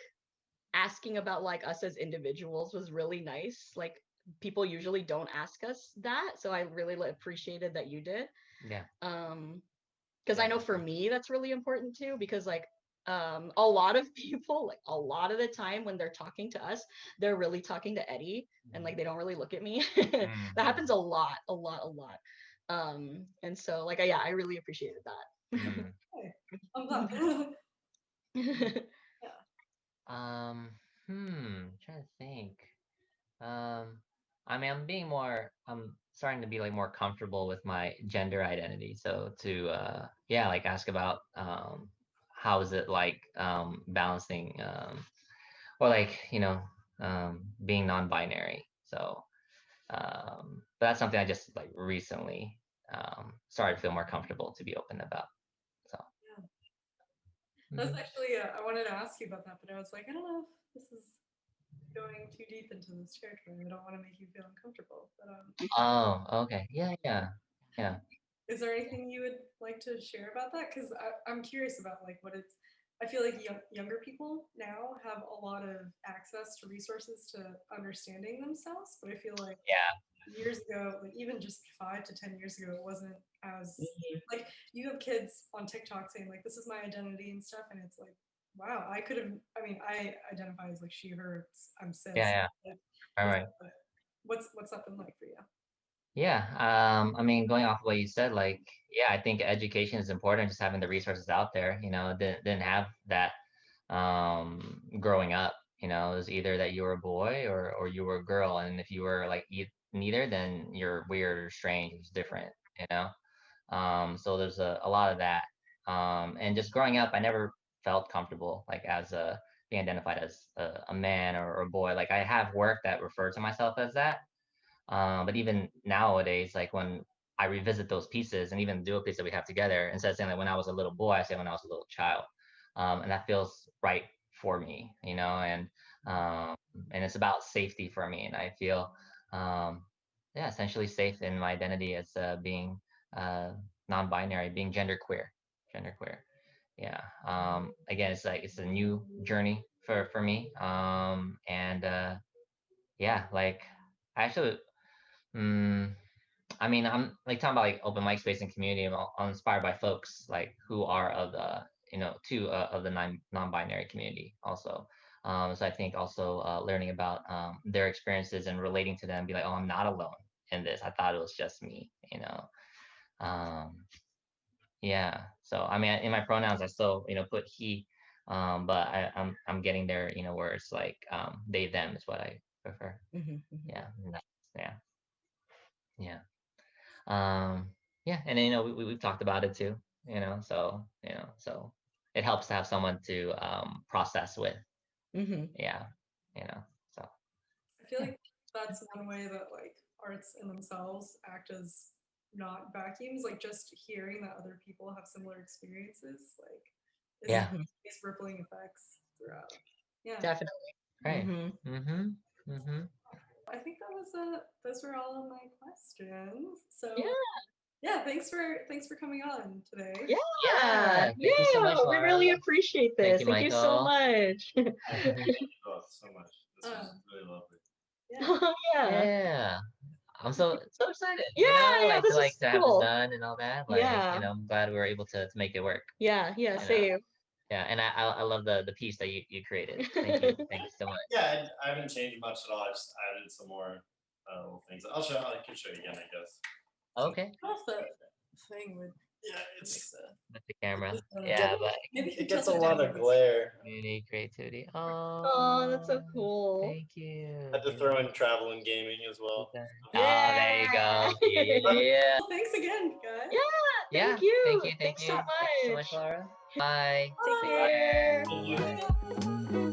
asking about like us as individuals was really nice. Like people usually don't ask us that, so I really appreciated that you did. Yeah. Because I know for me that's really important too, because like a lot of people, like a lot of the time when they're talking to us, they're really talking to Eddie, and like they don't really look at me. That happens a lot. And so like yeah, I really appreciated that. okay. I'm glad. Trying to think. I mean, I'm starting to be like more comfortable with my gender identity. So to like ask about how is it like balancing or like being non-binary. So but that's something I just like recently started to feel more comfortable to be open about. So yeah. That's actually I wanted to ask you about that, but I was like, I don't know if this is going too deep into this territory. I don't want to make you feel uncomfortable. But oh, okay. Yeah. is there anything you would like to share about that? Because I'm curious about like what it's. I feel like younger people now have a lot of access to resources to understanding themselves, but I feel like years ago, like even just 5 to 10 years ago, it wasn't as like you have kids on TikTok saying like this is my identity and stuff, and it's like wow, I could have. I mean, I identify as like she, her. I'm cis. Yeah. Like, All right. What's that been like for you? Yeah. I mean, going off what you said, like, yeah, I think education is important, just having the resources out there, didn't have that growing up. It was either that you were a boy or you were a girl. And if you were like neither, then you're weird or strange, different, you know? So there's a lot of that. And just growing up, I never felt comfortable like as being identified as a man or a boy. Like I have work that refer to myself as that. But even nowadays, like when I revisit those pieces and even do a piece that we have together, instead of saying like when I was a little boy, I say when I was a little child. And that feels right for me, and it's about safety for me. And I feel, essentially safe in my identity as being non-binary, being genderqueer. Yeah. Again, it's a new journey for me. And yeah, like I actually, I mean, I'm like talking about like open mic space and community. I'm inspired by folks like who are of the, of the non-binary community also. So I think also learning about their experiences and relating to them, be like, oh, I'm not alone in this. I thought it was just me, Um, yeah. So I mean, in my pronouns, I still, put he, but I'm getting there, where it's like they them is what I prefer. Yeah. Yeah. Yeah. Yeah, and then, we've talked about it too, so it helps to have someone to process with. Yeah, so I feel yeah. like that's one way that like arts in themselves act as not vacuums, like just hearing that other people have similar experiences, like Yeah. these rippling effects throughout. Yeah. Definitely. Right. I think that was those were all of my questions. So Yeah. thanks for coming on today. Yeah. Thank you so much, We really Lara. appreciate this. Thank you, Thank you so Michael. much. Thank you both so much. This was really lovely. Yeah. Yeah. I'm so excited. Yeah, this is to have this cool. done and all that. Yeah. I'm glad we were able to make it work. Yeah, same. Yeah, and I love the piece that you created. Thank you. Thank you so much. Yeah, I haven't changed much at all. I just added some more little things. I can show you again, I guess. Okay. What's the thing with it's With the camera. Yeah, but it gets a lot of glare. community creativity. Oh, that's so cool. Thank you. I had to throw in travel and gaming as well. Oh, there you go. Yeah. Well, thanks again, guys. Yeah, thank you. Thank you. Thanks so Thank you so much, much. Lara. Bye. Take care. Thank you.